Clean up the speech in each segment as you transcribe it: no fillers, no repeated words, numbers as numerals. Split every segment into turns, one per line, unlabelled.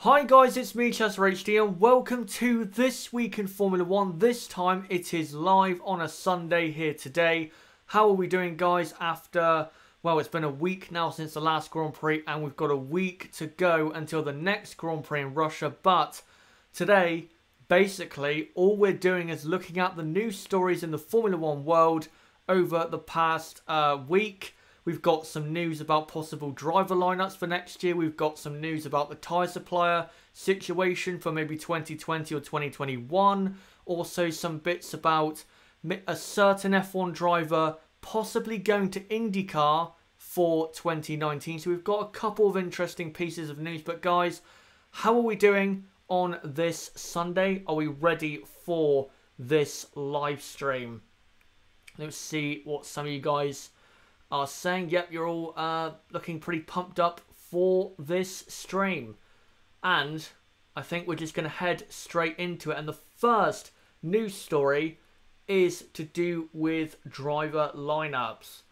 Hi guys, it's me, Chester HD, and welcome to This Week in Formula 1. This time it is live on a Sunday here today. How are we doing, guys, after, well, it's been a week now since the last Grand Prix, and we've got a week to go until the next Grand Prix in Russia. But today, basically, all we're doing is looking at the news stories in the Formula 1 world over the past week. We've got some news about possible driver lineups for next year. We've got some news about the tyre supplier situation for maybe 2020 or 2021. Also some bits about a certain F1 driver possibly going to IndyCar for 2019. So we've got a couple of interesting pieces of news. But guys, how are we doing on this Sunday? Are we ready for this live stream? Let's see what some of you guys are saying. Yep, you're all looking pretty pumped up for this stream. And I think we're just going to head straight into it. And the first news story is to do with driver lineups.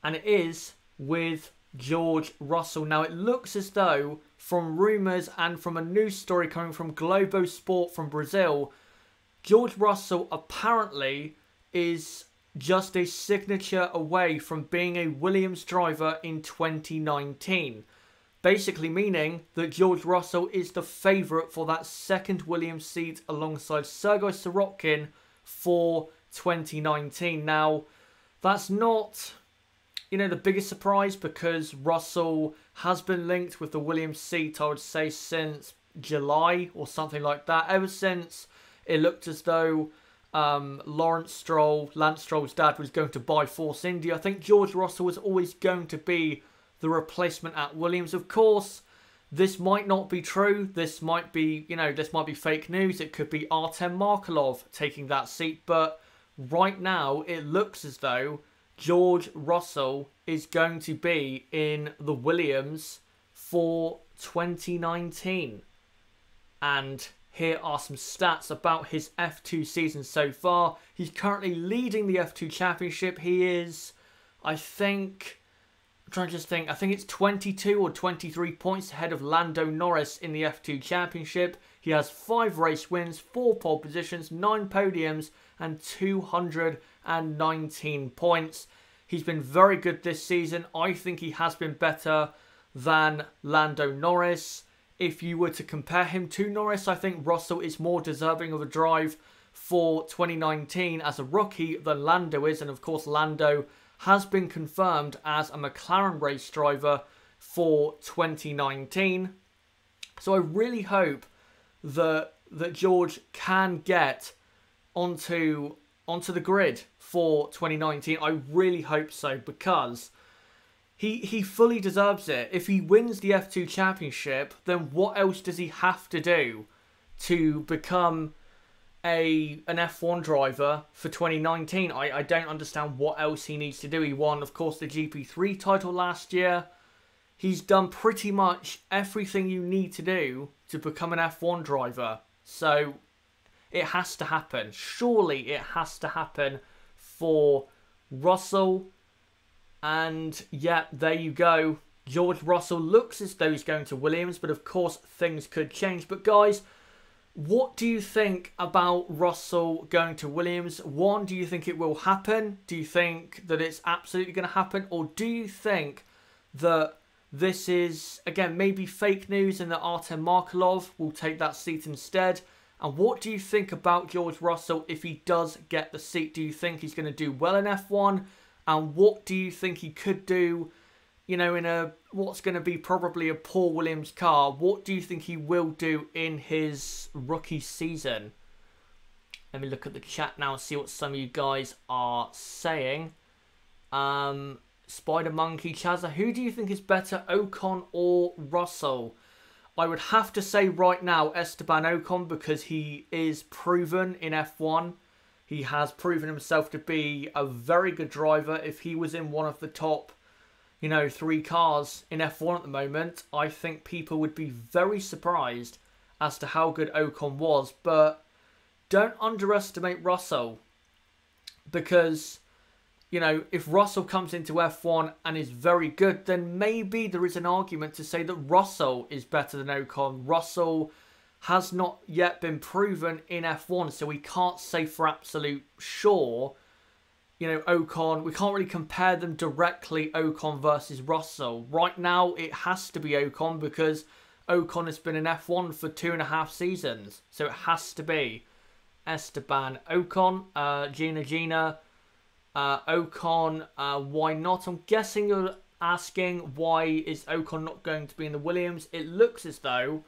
And it is with George Russell. Now, it looks as though, from rumours and from a news story coming from Globo Sport from Brazil, George Russell apparently is just a signature away from being a Williams driver in 2019. Basically meaning that George Russell is the favourite for that second Williams seat alongside Sergei Sirotkin for 2019. Now, that's not, the biggest surprise, because Russell has been linked with the Williams seat, I would say, since July or something like that. Ever since it looked as though Lance Stroll's dad, was going to buy Force India, I think George Russell was always going to be the replacement at Williams. Of course, this might not be true. This might be, this might be fake news. It could be Artem Markelov taking that seat. But right now, it looks as though George Russell is going to be in the Williams for 2019. And here are some stats about his F2 season so far. He's currently leading the F2 Championship. He is, I think it's 22 or 23 points ahead of Lando Norris in the F2 Championship. He has 5 race wins, 4 pole positions, 9 podiums, and 219 points. He's been very good this season. I think he has been better than Lando Norris. If you were to compare him to Norris, I think Russell is more deserving of a drive for 2019 as a rookie than Lando is. And of course, Lando has been confirmed as a McLaren race driver for 2019. So I really hope that George can get onto the grid for 2019. I really hope so, because he fully deserves it. If he wins the F2 Championship, then what else does he have to do to become an F1 driver for 2019? I don't understand what else he needs to do. He won, of course, the GP3 title last year. He's done pretty much everything you need to do to become an F1 driver. So it has to happen. Surely it has to happen for Russell. And yeah, there you go. George Russell looks as though he's going to Williams, but of course things could change. But guys, what do you think about Russell going to Williams? One, do you think it will happen? Do you think that it's absolutely going to happen? Or do you think that this is, again, maybe fake news and that Artem Markelov will take that seat instead? And what do you think about George Russell if he does get the seat? Do you think he's going to do well in F1? And what do you think he could do, in what's going to be probably a poor Williams car? What do you think he will do in his rookie season? Let me look at the chat now and see what some of you guys are saying. Spider Monkey, Chazza, who do you think is better, Ocon or Russell? I would have to say right now Esteban Ocon, because he is proven in F1. He has proven himself to be a very good driver. If he was in one of the top, 3 cars in F1 at the moment, I think people would be very surprised as to how good Ocon was. But don't underestimate Russell, because, you know, if Russell comes into F1 and is very good, then maybe there is an argument to say that Russell is better than Ocon. Russell has not yet been proven in F1, so we can't say for absolute sure, you know, Ocon, we can't really compare them directly, Ocon versus Russell. Right now, it has to be Ocon because Ocon has been in F1 for 2.5 seasons, so it has to be Esteban Ocon, Gina, Ocon, why not? I'm guessing you're asking why is Ocon not going to be in the Williams. It looks as though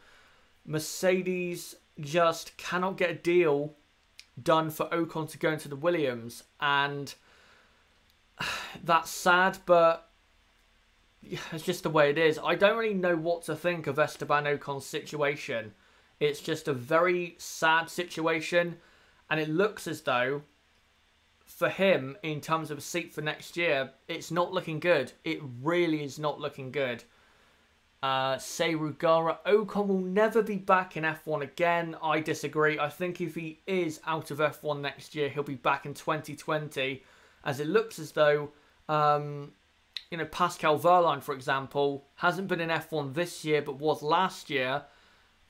Mercedes just cannot get a deal done for Ocon to go into the Williams, and that's sad, but it's just the way it is. I don't really know what to think of Esteban Ocon's situation. It's just a very sad situation, and it looks as though for him, in terms of a seat for next year, it's not looking good. It really is not looking good. Seirugara, Ocon will never be back in F1 again. I disagree. I think if he is out of F1 next year, he'll be back in 2020. As it looks as though, you know, Pascal Wehrlein, for example, hasn't been in F1 this year, but was last year.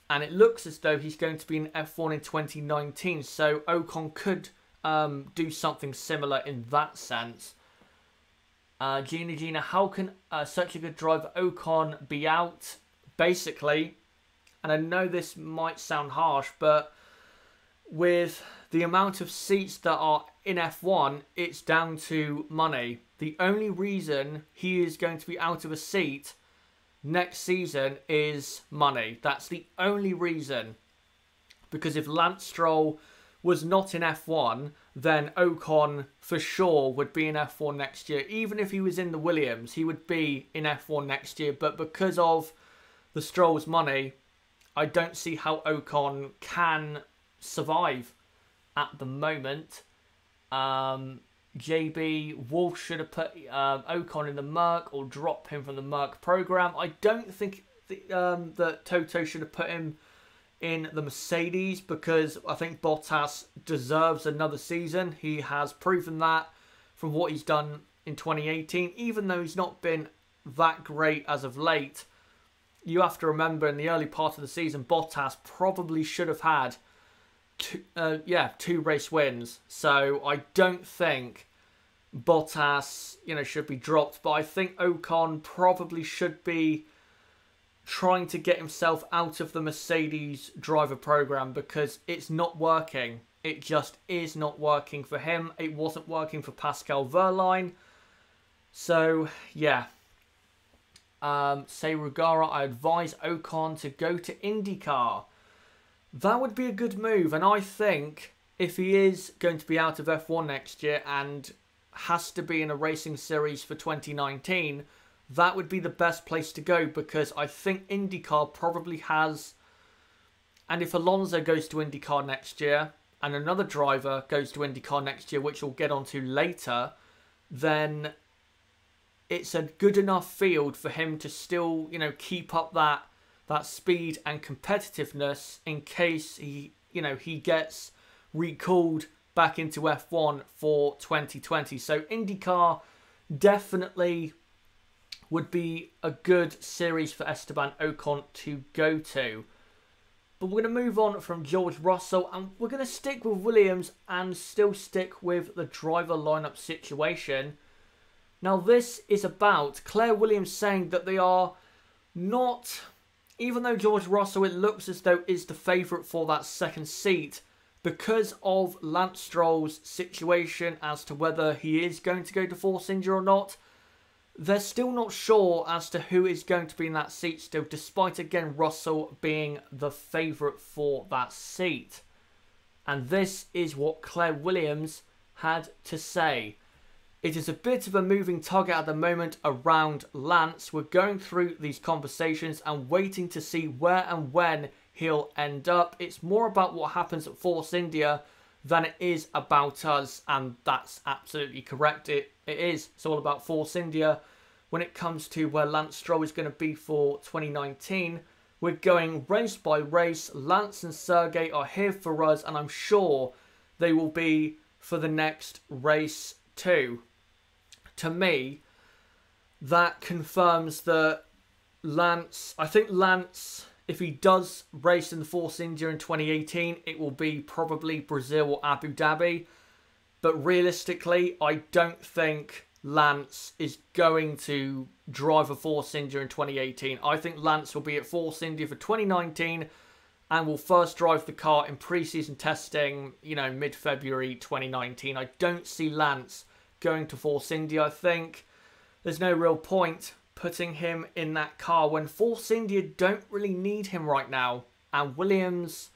And it looks as though he's going to be in F1 in 2019. So Ocon could do something similar in that sense. Gina, how can such a good driver Ocon be out? Basically, and I know this might sound harsh, but with the amount of seats that are in F1, it's down to money. The only reason he is going to be out of a seat next season is money. That's the only reason. Because if Lance Stroll was not in F1, then Ocon for sure would be in F1 next year. Even if he was in the Williams, he would be in F1 next year. But because of the Stroll's money, I don't see how Ocon can survive at the moment. JB, Wolf should have put Ocon in the Merc or drop him from the Merc program. I don't think that Toto should have put him in the Mercedes because I think Bottas deserves another season. He has proven that from what he's done in 2018. Even though he's not been that great as of late, you have to remember in the early part of the season, Bottas probably should have had two race wins. So I don't think Bottas, you know, should be dropped. But I think Ocon probably should be trying to get himself out of the Mercedes driver program because it's not working. It just is not working for him. It wasn't working for Pascal Wehrlein. So, yeah. Seirugara, I advise Ocon to go to IndyCar. That would be a good move. And I think if he is going to be out of F1 next year and has to be in a racing series for 2019, that would be the best place to go because I think IndyCar probably has... And if Alonso goes to IndyCar next year and another driver goes to IndyCar next year, which we'll get onto later, then it's a good enough field for him to still, you know, keep up that speed and competitiveness in case he gets recalled back into F1 for 2020. So IndyCar definitely would be a good series for Esteban Ocon to go to. But we're going to move on from George Russell and we're going to stick with Williams and still stick with the driver lineup situation. Now this is about Claire Williams saying that they are not, even though George Russell, it looks as though is the favourite for that second seat, because of Lance Stroll's situation as to whether he is going to go to Force India or not. They're still not sure as to who is going to be in that seat still, despite, again, Russell being the favourite for that seat. And this is what Claire Williams had to say. It is a bit of a moving target at the moment around Lance. We're going through these conversations and waiting to see where and when he'll end up. It's more about what happens at Force India than it is about us, and that's absolutely correct. It is. It's all about Force India. When it comes to where Lance Stroll is going to be for 2019, we're going race by race. Lance and Sergey are here for us, and I'm sure they will be for the next race too. to me, that confirms that I think Lance, if he does race in the Force India in 2018, it will be probably Brazil or Abu Dhabi. But realistically, I don't think Lance is going to drive a Force India in 2018. I think Lance will be at Force India for 2019 and will first drive the car in pre-season testing, mid-February 2019. I don't see Lance going to Force India. I think there's no real point putting him in that car when Force India don't really need him right now. And Williams,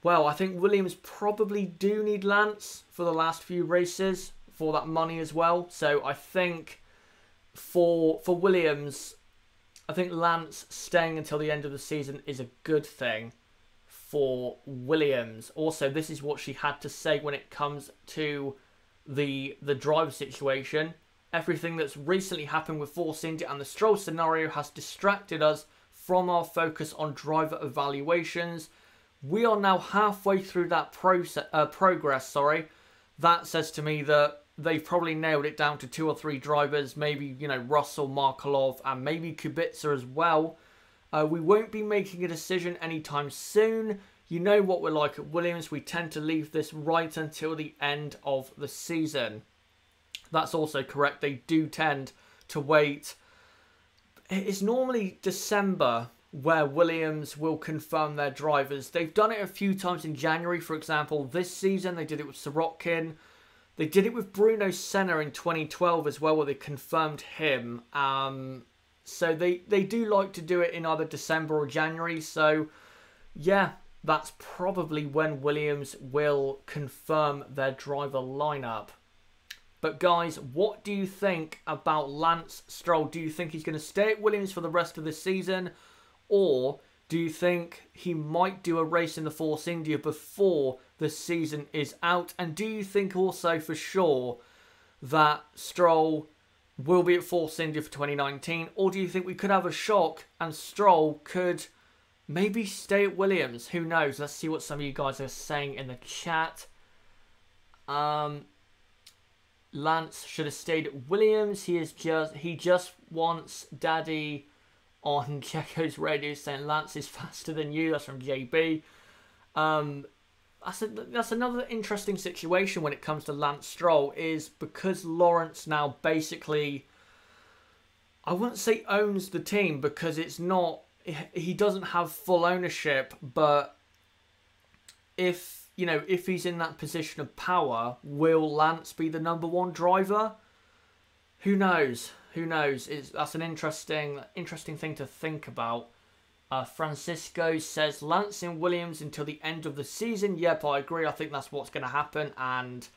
well, I think Williams probably do need Lance for the last few races for that money as well. So I think for Williams, I think Lance staying until the end of the season is a good thing for Williams. Also, this is what she had to say when it comes to the driver situation. Everything that's recently happened with Force India and the Stroll scenario has distracted us from our focus on driver evaluations. We are now halfway through that progress. That says to me that they've probably nailed it down to 2 or 3 drivers, maybe, Russell, Markelov, and maybe Kubica as well. We won't be making a decision anytime soon. You know what we're like at Williams. We tend to leave this right until the end of the season. That's also correct. They do tend to wait. It's normally December where Williams will confirm their drivers. They've done it a few times in January, for example. This season, they did it with Sorokin. They did it with Bruno Senna in 2012 as well, where they confirmed him. So they do like to do it in either December or January. So, yeah, that's probably when Williams will confirm their driver lineup. But guys, what do you think about Lance Stroll? Do you think he's going to stay at Williams for the rest of the season? Or do you think he might do a race in the Force India before the season is out? And do you think also for sure that Stroll will be at Force India for 2019? Or do you think we could have a shock and Stroll could maybe stay at Williams? Who knows? Let's see what some of you guys are saying in the chat. Lance should have stayed at Williams. He just wants Daddy on Checo's radio saying Lance is faster than you. That's from JB. That's another interesting situation when it comes to Lance Stroll, is because Lawrence now basically, I wouldn't say owns the team because it's not, he doesn't have full ownership, but if he's in that position of power, will Lance be the #1 driver? Who knows? Who knows? That's an interesting thing to think about. Francisco says Lance in Williams until the end of the season. Yep, I agree. I think that's what's going to happen. And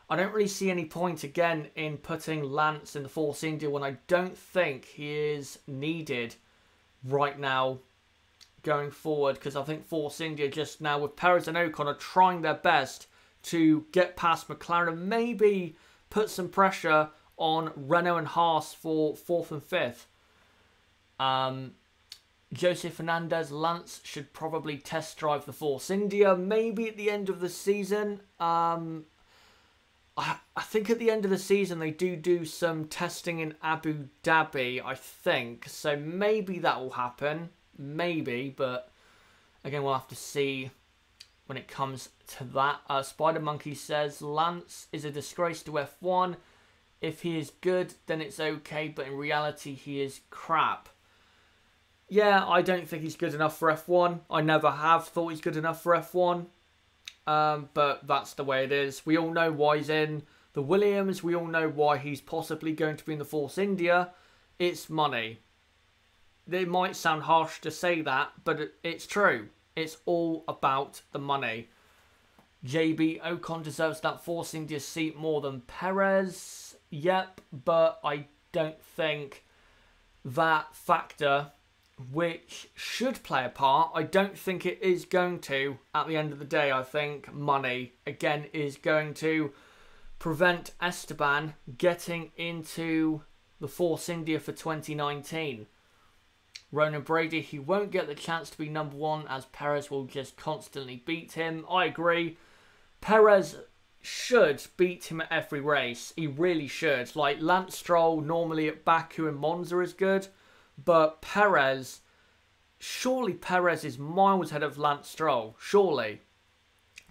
I don't really see any point, again, in putting Lance in the Force India when I don't think he is needed right now going forward. Because I think Force India just now, with Perez and Ocon, are trying their best to get past McLaren and maybe put some pressure on Renault and Haas for 4th and 5th. Joseph Fernandez, Lance should probably test drive the Force India, maybe at the end of the season. I think at the end of the season they do some testing in Abu Dhabi, I think. So maybe that will happen. Maybe, but again, we'll have to see when it comes to that. Spider Monkey says Lance is a disgrace to F1. If he is good, then it's okay, but in reality, he is crap. Yeah, I don't think he's good enough for F1. I never have thought he's good enough for F1. But that's the way it is. We all know why he's in the Williams. We all know why he's possibly going to be in the Force India. It's money. It might sound harsh to say that, but it's true. It's all about the money. JB, Ocon deserves that Force India seat more than Perez. Yep, but I don't think that factor, which should play a part, I don't think it is going to at the end of the day. I think money, again, is going to prevent Esteban getting into the Force India for 2019. Ronan Brady, he won't get the chance to be #1 as Perez will just constantly beat him. I agree. Perez should beat him at every race. He really should. Like, Lance Stroll normally at Baku and Monza is good, but Perez, surely Perez is miles ahead of Lance Stroll, surely.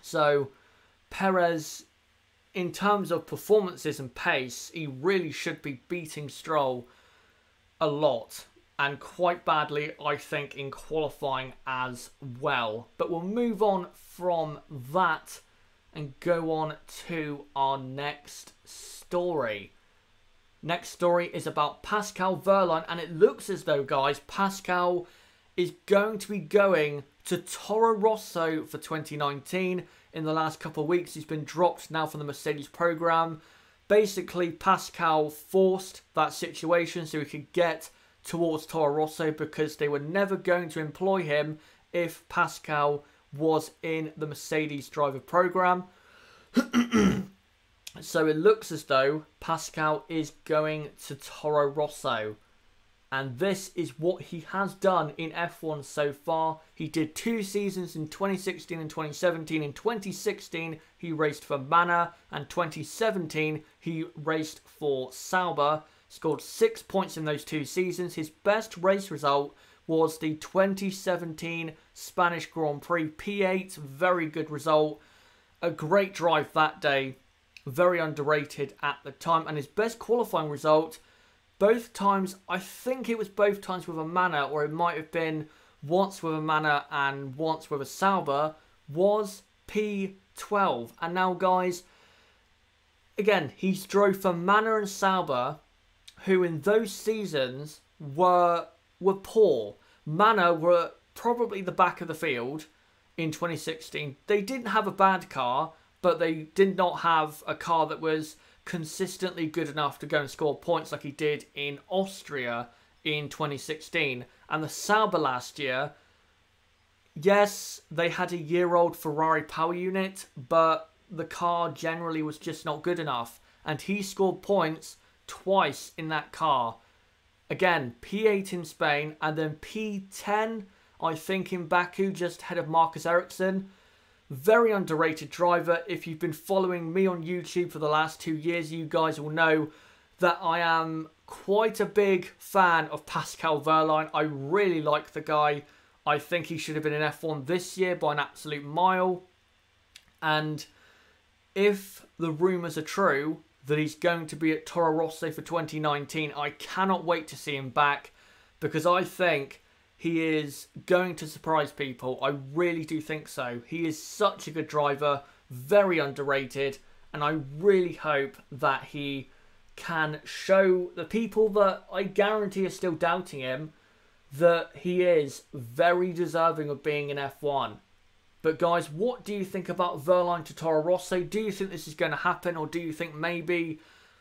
So Perez, in terms of performances and pace, he really should be beating Stroll a lot, and quite badly, I think, in qualifying as well. But we'll move on from that and go on to our next story. Next story is about Pascal Wehrlein, and it looks as though, guys, Pascal is going to be going to Toro Rosso for 2019. In the last couple of weeks, he's been dropped now from the Mercedes program. Basically, Pascal forced that situation so he could get towards Toro Rosso, because they were never going to employ him if Pascal was in the Mercedes driver program. So it looks as though Pascal is going to Toro Rosso. And this is what he has done in F1 so far. He did 2 seasons in 2016 and 2017. In 2016, he raced for Manor, and 2017, he raced for Sauber. Scored 6 points in those 2 seasons. His best race result was the 2017 Spanish Grand Prix P8. Very good result. A great drive that day. Very underrated at the time. And his best qualifying result, both times, I think it was both times with a Manor, or it might have been once with a Manor and once with a Sauber, was P12. And now, guys, again, he's drove for Manor and Sauber, who in those seasons were poor. Manor were probably the back of the field in 2016. They didn't have a bad car, but they did not have a car that was consistently good enough to go and score points like he did in Austria in 2016. And the Sauber last year, yes, they had a year-old Ferrari power unit, but the car generally was just not good enough. And he scored points twice in that car. Again, P8 in Spain, and then P10, I think, in Baku, just ahead of Marcus Ericsson. Very underrated driver. If you've been following me on YouTube for the last 2 years, you guys will know that I am quite a big fan of Pascal Wehrlein. I really like the guy. I think he should have been in F1 this year by an absolute mile. And if the rumours are true that he's going to be at Toro Rosso for 2019, I cannot wait to see him back, because I think he is going to surprise people. I really do think so. He is such a good driver, very underrated, and I really hope that he can show the people that I guarantee are still doubting him that he is very deserving of being in F1. But guys, what do you think about Wehrlein to Toro Rosso? Do you think this is going to happen, or do you think maybe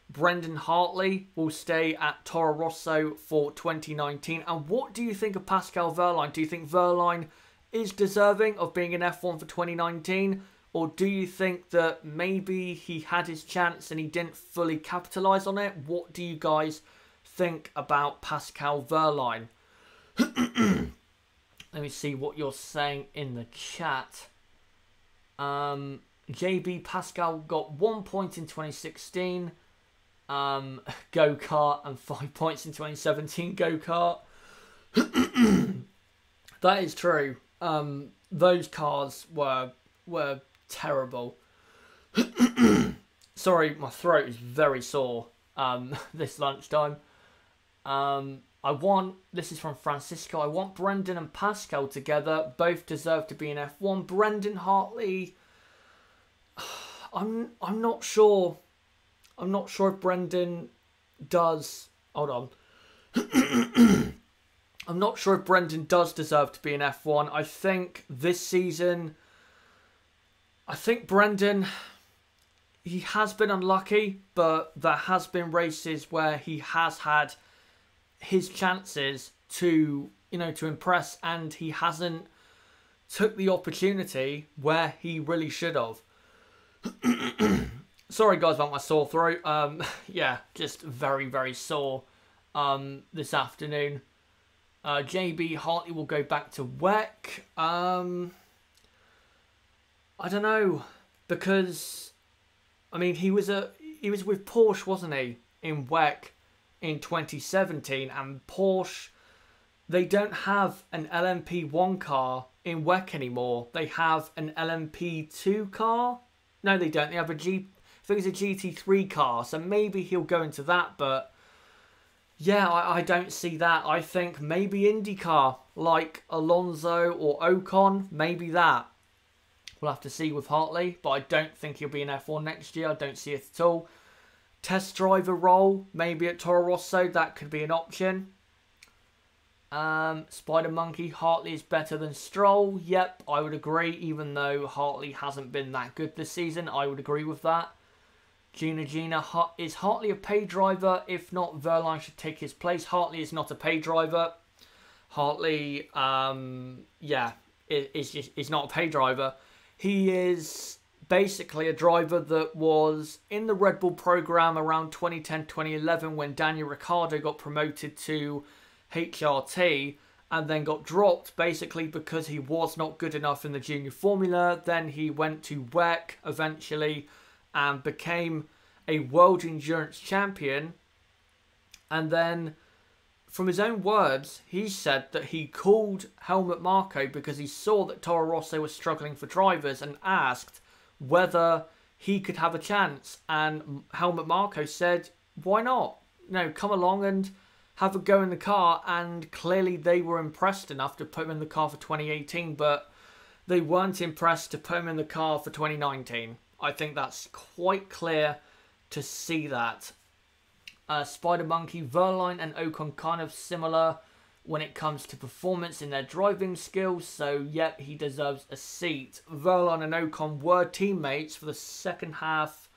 Brendon Hartley will stay at Toro Rosso for 2019? And what do you think of Pascal Wehrlein? Do you think Wehrlein is deserving of being in F1 for 2019? Or do you think that maybe he had his chance and he didn't fully capitalise on it? What do you guys think about Pascal Wehrlein? Let me see what you're saying in the chat. JB Pascal got 1 point in 2016. Go-kart, and 5 points in 2017 go-kart. That is true. Those cars were terrible. Sorry, my throat is very sore this lunchtime. This is from Francisco. I want Brendon and Pascal together. Both deserve to be in F1. Brendon Hartley, I'm not sure. I'm not sure if Brendon does... Hold on. I'm not sure if Brendon does deserve to be in F1. I think this season... I think Brendon... He has been unlucky, but there has been races where he has had his chances to, to impress, and he hasn't took the opportunity where he really should have. Sorry guys about my sore throat. Yeah, just very, very sore this afternoon. JB Hartley will go back to WEC. I don't know, because I mean, he was with Porsche, wasn't he, in WEC in 2017, and Porsche, they don't have an LMP1 car in WEC anymore. They have an LMP2 car. No, they don't. They have I think it's a GT3 car, so maybe he'll go into that, but yeah, I don't see that. I think maybe IndyCar, like Alonso or Ocon, maybe that. We'll have to see with Hartley, but I don't think he'll be in F1 next year. I don't see it at all. Test driver role, maybe at Toro Rosso, that could be an option. Spider Monkey, Hartley is better than Stroll. Yep, I would agree, even though Hartley hasn't been that good this season. I would agree with that. Gina, is Hartley a pay driver? If not, Wehrlein should take his place. Hartley is not a pay driver. Hartley, yeah, is not a pay driver. He is basically a driver that was in the Red Bull program around 2010-2011 when Daniil Ricciardo got promoted to HRT and then got dropped basically because he was not good enough in the junior formula. Then he went to WEC eventually and became a world endurance champion. And then, from his own words, he said that he called Helmut Marko because he saw that Toro Rosso was struggling for drivers and asked whether he could have a chance. And Helmut Marko said, why not? Come along and have a go in the car. And clearly they were impressed enough to put him in the car for 2018, but they weren't impressed to put him in the car for 2019. I think that's quite clear to see that. Spider Monkey, Wehrlein and Ocon kind of similar when it comes to performance in their driving skills. So, yep, he deserves a seat. Wehrlein and Ocon were teammates for the second half.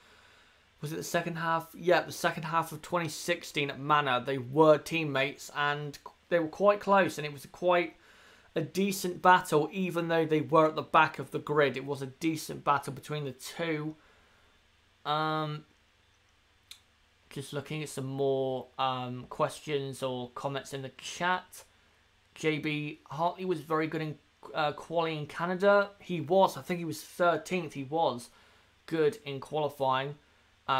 Was it the second half? Yeah, the second half of 2016 at Manor. They were teammates and they were quite close. And it was quite a decent battle, even though they were at the back of the grid. It was a decent battle between the two. Just looking at some more questions or comments in the chat. JB, Hartley was very good in quali in Canada. He was, I think he was 13th. He was good in qualifying.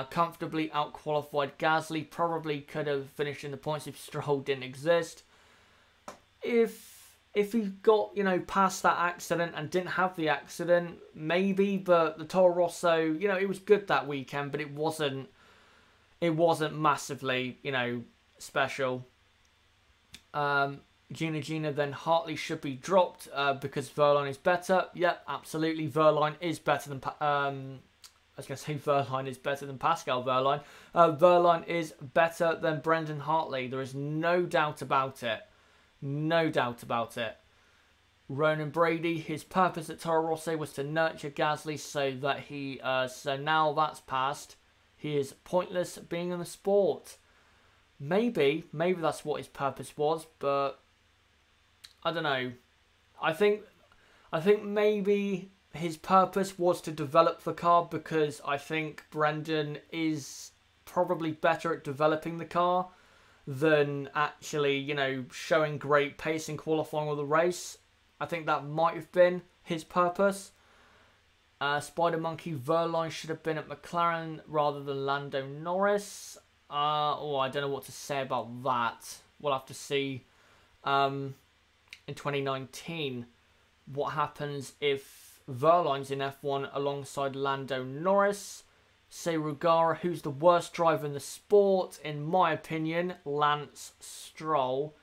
Comfortably out-qualified Gasly. Probably could have finished in the points if Stroll didn't exist. If he got, past that accident and didn't have the accident, maybe. But the Toro Rosso, it was good that weekend, but it wasn't massively, special. Gina, then Hartley should be dropped because Wehrlein is better. Yep, absolutely. Wehrlein is better than... I was going to say Wehrlein is better than Pascal Wehrlein. Wehrlein is better than Brendon Hartley. There is no doubt about it. No doubt about it. Ronan Brady, his purpose at Toro Rosso was to nurture Gasly so that he... so now that's passed. He is pointless being in the sport. Maybe that's what his purpose was, but I don't know. I think maybe his purpose was to develop the car because I think Brendon is probably better at developing the car than actually, showing great pace in qualifying or the race. I think that might have been his purpose. Spider Monkey, Wehrlein should have been at McLaren rather than Lando Norris. I don't know what to say about that. We'll have to see in 2019 what happens if Wehrlein's in F1 alongside Lando Norris. Say Rugara, who's the worst driver in the sport? In my opinion, Lance Stroll.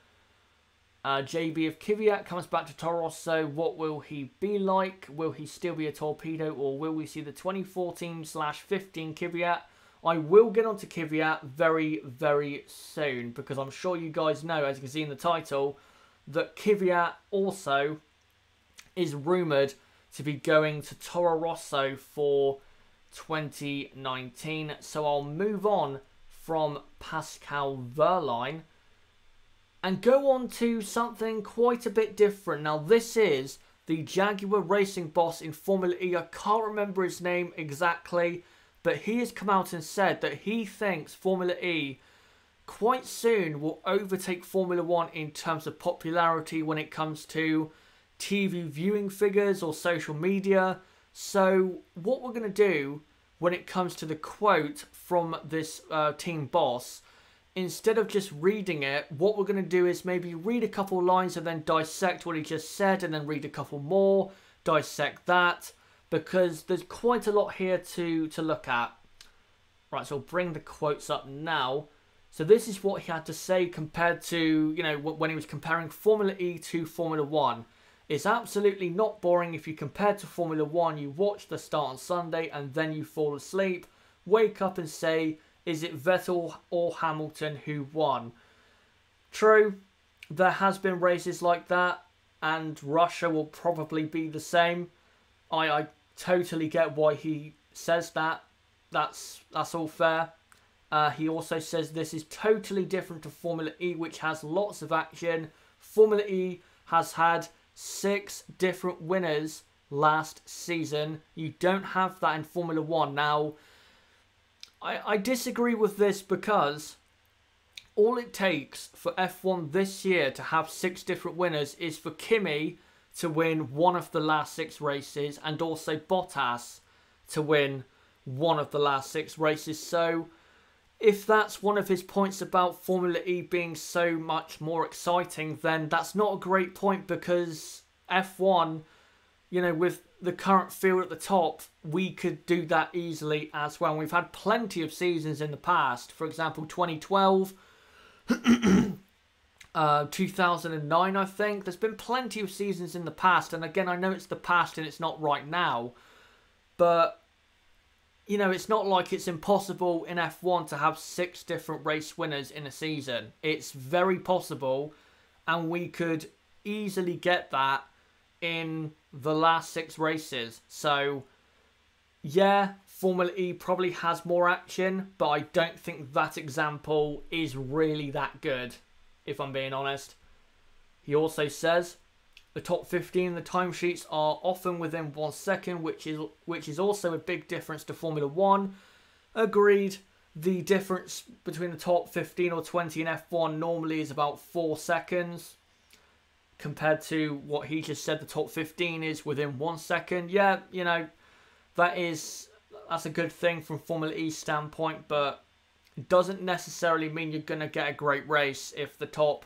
JB, if Kvyat comes back to Toro Rosso, what will he be like? Will he still be a torpedo, or will we see the 2014/15 Kvyat? I will get onto Kvyat very, very soon, because I'm sure you guys know, as you can see in the title, that Kvyat also is rumoured to be going to Toro Rosso for 2019. So I'll move on from Pascal Wehrlein and go on to something quite a bit different. Now, this is the Jaguar racing boss in Formula E. I can't remember his name exactly, but he has come out and said that he thinks Formula E quite soon will overtake Formula 1 in terms of popularity when it comes to TV viewing figures or social media. So what we're going to do when it comes to the quote from this team boss. Instead of just reading it, what we're going to do is maybe read a couple lines and then dissect what he just said, and then read a couple more, dissect that, because there's quite a lot here to look at. Right, so I'll bring the quotes up now. So this is what he had to say compared to, you know, when he was comparing Formula E to Formula 1. It's absolutely not boring if you compare to Formula 1, you watch the start on Sunday and then you fall asleep, wake up and say, is it Vettel or Hamilton who won? True, there has been races like that, and Russia will probably be the same. I totally get why he says that. That's all fair. He also says this is totally different to Formula E, which has lots of action. Formula E has had 6 different winners last season. You don't have that in Formula 1. Now, I disagree with this because all it takes for F1 this year to have 6 different winners is for Kimi to win one of the last 6 races and also Bottas to win one of the last 6 races. So if that's one of his points about Formula E being so much more exciting, then that's not a great point, because F1, you know, with the current field at the top, we could do that easily as well. We've had plenty of seasons in the past. For example, 2012, 2009, I think. There's been plenty of seasons in the past. And again, I know it's the past and it's not right now. But, you know, it's not like it's impossible in F1 to have 6 different race winners in a season. It's very possible. And we could easily get that in the last 6 races. So, yeah, Formula E probably has more action, but I don't think that example is really that good, if I'm being honest. He also says the top 15 in the timesheets are often within 1 second, which is also a big difference to Formula 1. Agreed. The difference between the top 15 or 20 in F1 normally is about 4 seconds. Compared to what he just said, the top 15 is within 1 second. Yeah, you know, that's a good thing from Formula E's standpoint, but it doesn't necessarily mean you're going to get a great race if the top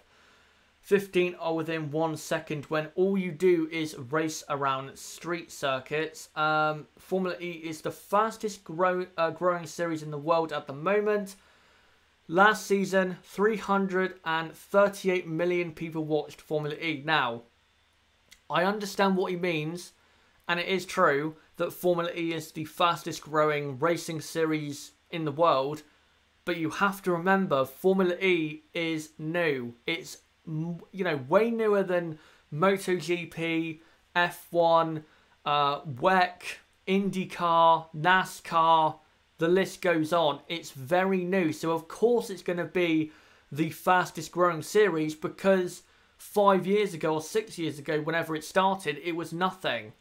15 are within 1 second when all you do is race around street circuits. Formula E is the fastest growing series in the world at the moment. Last season, 338 million people watched Formula E. Now, I understand what he means, and it is true that Formula E is the fastest growing racing series in the world, but you have to remember, Formula E is new. It's, you know, way newer than MotoGP, F1, WEC, IndyCar, NASCAR. The list goes on. It's very new. So, of course, it's going to be the fastest growing series, because 5 years ago or 6 years ago, whenever it started, it was nothing.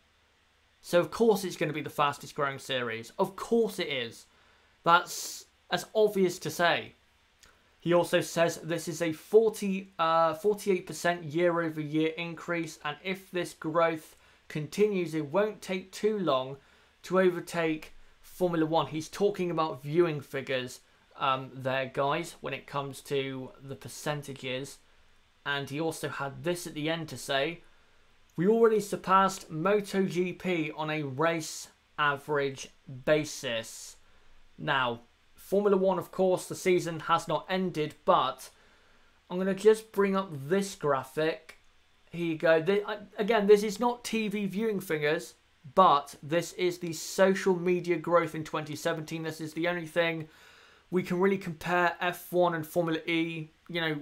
So, of course, it's going to be the fastest growing series. Of course it is. That's as obvious to say. He also says this is a 48% year-over-year increase, and if this growth continues, it won't take too long to overtake Formula 1. He's talking about viewing figures there, guys, when it comes to the percentages. And he also had this at the end to say, we already surpassed MotoGP on a race average basis. Now, Formula 1, of course, the season has not ended, but I'm going to just bring up this graphic. Here you go. Again, this is not TV viewing figures, but this is the social media growth in 2017. This is the only thing we can really compare F1 and Formula E. You know,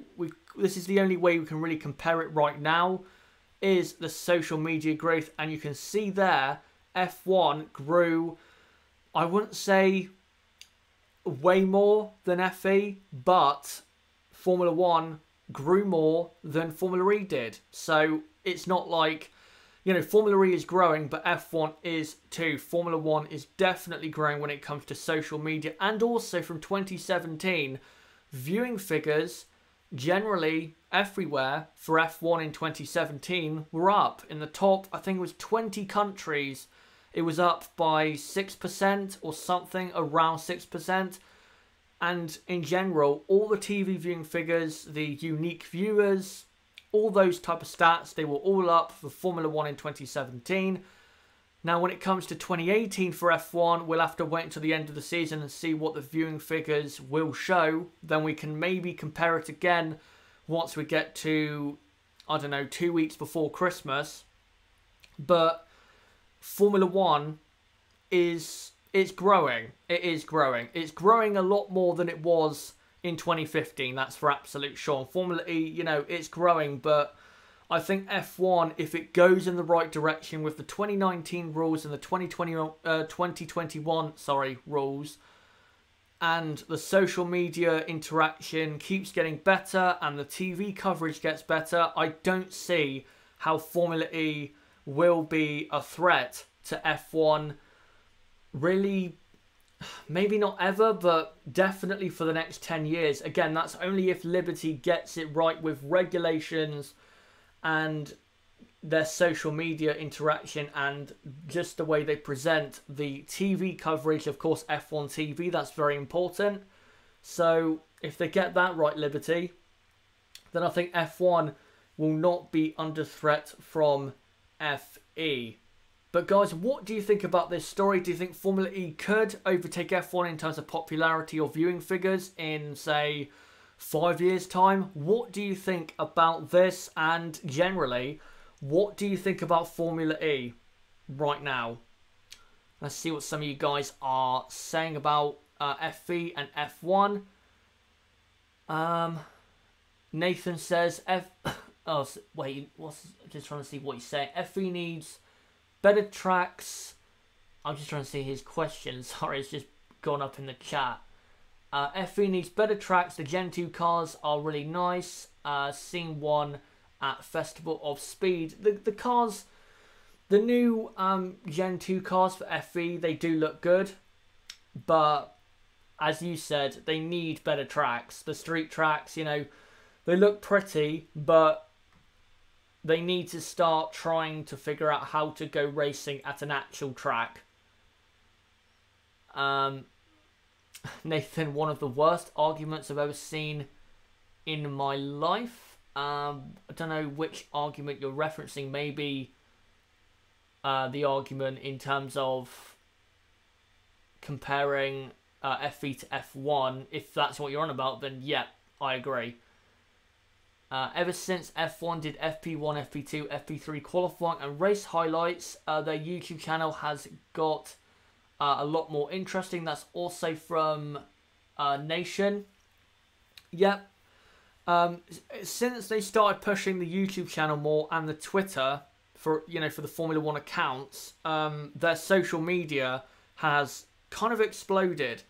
this is the only way we can really compare it right now, is the social media growth. And you can see there, F1 grew, I wouldn't say way more than FE, but Formula 1 grew more than Formula E did. So it's not like, you know, Formula E is growing, but F1 is too. Formula 1 is definitely growing when it comes to social media. And also from 2017, viewing figures generally everywhere for F1 in 2017 were up. In the top, I think it was 20 countries, it was up by 6% or something, around 6%. And in general, all the TV viewing figures, the unique viewers, all those type of stats, they were all up for Formula 1 in 2017. Now, when it comes to 2018 for F1, we'll have to wait until the end of the season and see what the viewing figures will show. Then we can maybe compare it again once we get to, I don't know, 2 weeks before Christmas. But Formula 1 it's growing. It is growing. It's growing a lot more than it was in 2015. That's for absolute sure. And Formula E, you know, it's growing, but I think F1, if it goes in the right direction with the 2019 rules and the 2021 rules, and the social media interaction keeps getting better and the TV coverage gets better, I don't see how Formula E will be a threat to F1 really, maybe not ever, but definitely for the next 10 years. Again, that's only if Liberty gets it right with regulations and their social media interaction and just the way they present the TV coverage. Of course, F1 TV, that's very important. So if they get that right, Liberty, then I think F1 will not be under threat from FE. But guys, what do you think about this story? Do you think Formula E could overtake F1 in terms of popularity or viewing figures in, say, 5 years' time? What do you think about this? And generally, what do you think about Formula E right now? Let's see what some of you guys are saying about FE and F1. Nathan says, oh, wait, just trying to see what he's saying. FE needs better tracks. I'm just trying to see his question. Sorry, it's just gone up in the chat. FE needs better tracks. The Gen 2 cars are really nice. Seen one at Festival of Speed. The cars, the new Gen 2 cars for FE, they do look good. But as you said, they need better tracks. The street tracks, you know, they look pretty, but they need to start trying to figure out how to go racing at an actual track. Nathan, one of the worst arguments I've ever seen in my life. I don't know which argument you're referencing. Maybe the argument in terms of comparing FE to F1. If that's what you're on about, then yeah, I agree. Ever since F1 did FP1, FP2, FP3 qualifying and race highlights, their YouTube channel has got a lot more interesting. That's also from Nation. Yep. Since they started pushing the YouTube channel more and the Twitter for the Formula 1 accounts, their social media has kind of exploded.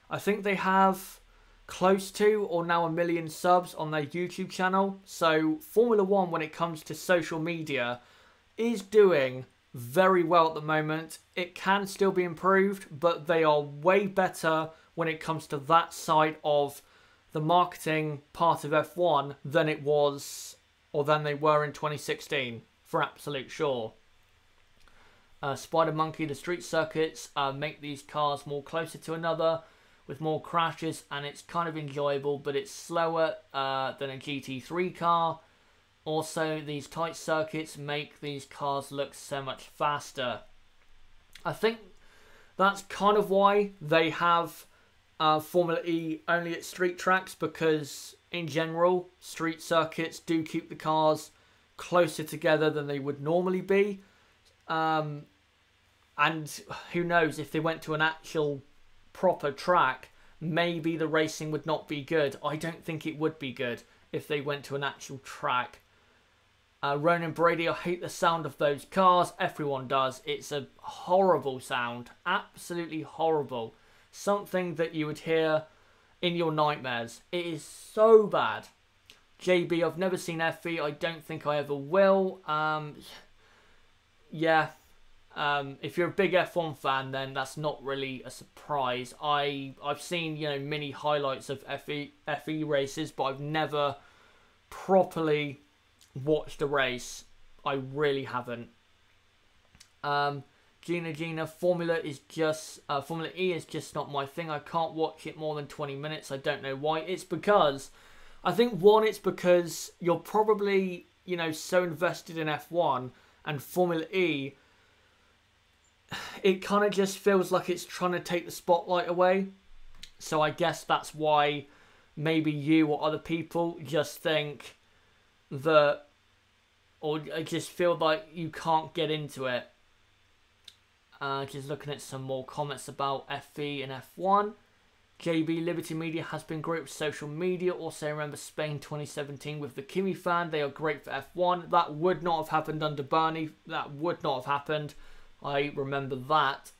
I think they have close to or now 1 million subs on their YouTube channel. So Formula 1, when it comes to social media, is doing very well at the moment. It can still be improved, but they are way better when it comes to that side of the marketing part of F1 than it was, or than they were in 2016, for absolute sure. Spider Monkey, the street circuits make these cars more closer to another with more crashes, and it's kind of enjoyable, but it's slower than a GT3 car. Also, these tight circuits make these cars look so much faster. I think that's kind of why they have Formula E only at street tracks, because in general, street circuits do keep the cars closer together than they would normally be. And who knows, if they went to an actual proper track, maybe the racing would not be good. I don't think it would be good if they went to an actual track. Ronan Brady, I hate the sound of those cars. Everyone does. It's a horrible sound. Absolutely horrible. Something that you would hear in your nightmares. It is so bad. JB, I've never seen FE. I don't think I ever will. Yeah. If you're a big F1 fan, then that's not really a surprise. I've seen, mini highlights of FE races, but I've never properly watched a race. I really haven't. Gina, Formula E is just not my thing. I can't watch it more than 20 minutes. I don't know why. It's because, I think one, it's because you're probably, you know, so invested in F1 and Formula E, it kind of just feels like it's trying to take the spotlight away. So I guess that's why maybe you or other people just think that, or just feel like you can't get into it. Just looking at some more comments about FE and F1. JB, Liberty Media has been great with social media. Also remember Spain 2017 with the Kimi fan. They are great for F1. That would not have happened under Bernie. That would not have happened. I remember that.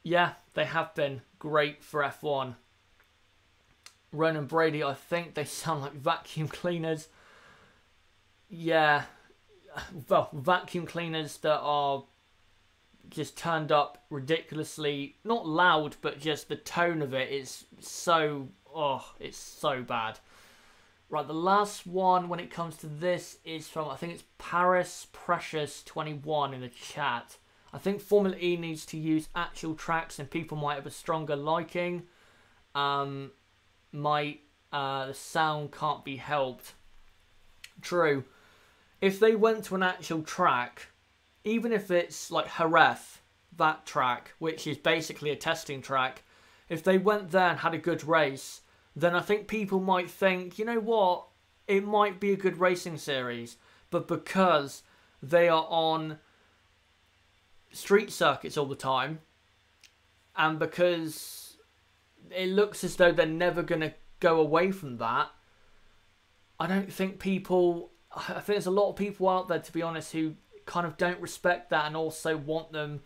Yeah, they have been great for F1. Ronan Brady, I think they sound like vacuum cleaners. Yeah, well, vacuum cleaners that are just turned up ridiculously, not loud, but just the tone of it is so, it's so bad. Right, the last one when it comes to this is from, I think it's Paris Precious 21 in the chat. I think Formula E needs to use actual tracks and people might have a stronger liking. The sound can't be helped. True. If they went to an actual track, even if it's like Jerez, that track, which is basically a testing track, if they went there and had a good race, then I think people might think, you know what, it might be a good racing series. But because they are on street circuits all the time, and because it looks as though they're never going to go away from that, I don't think people, I think there's a lot of people out there, to be honest, who kind of don't respect that and also want them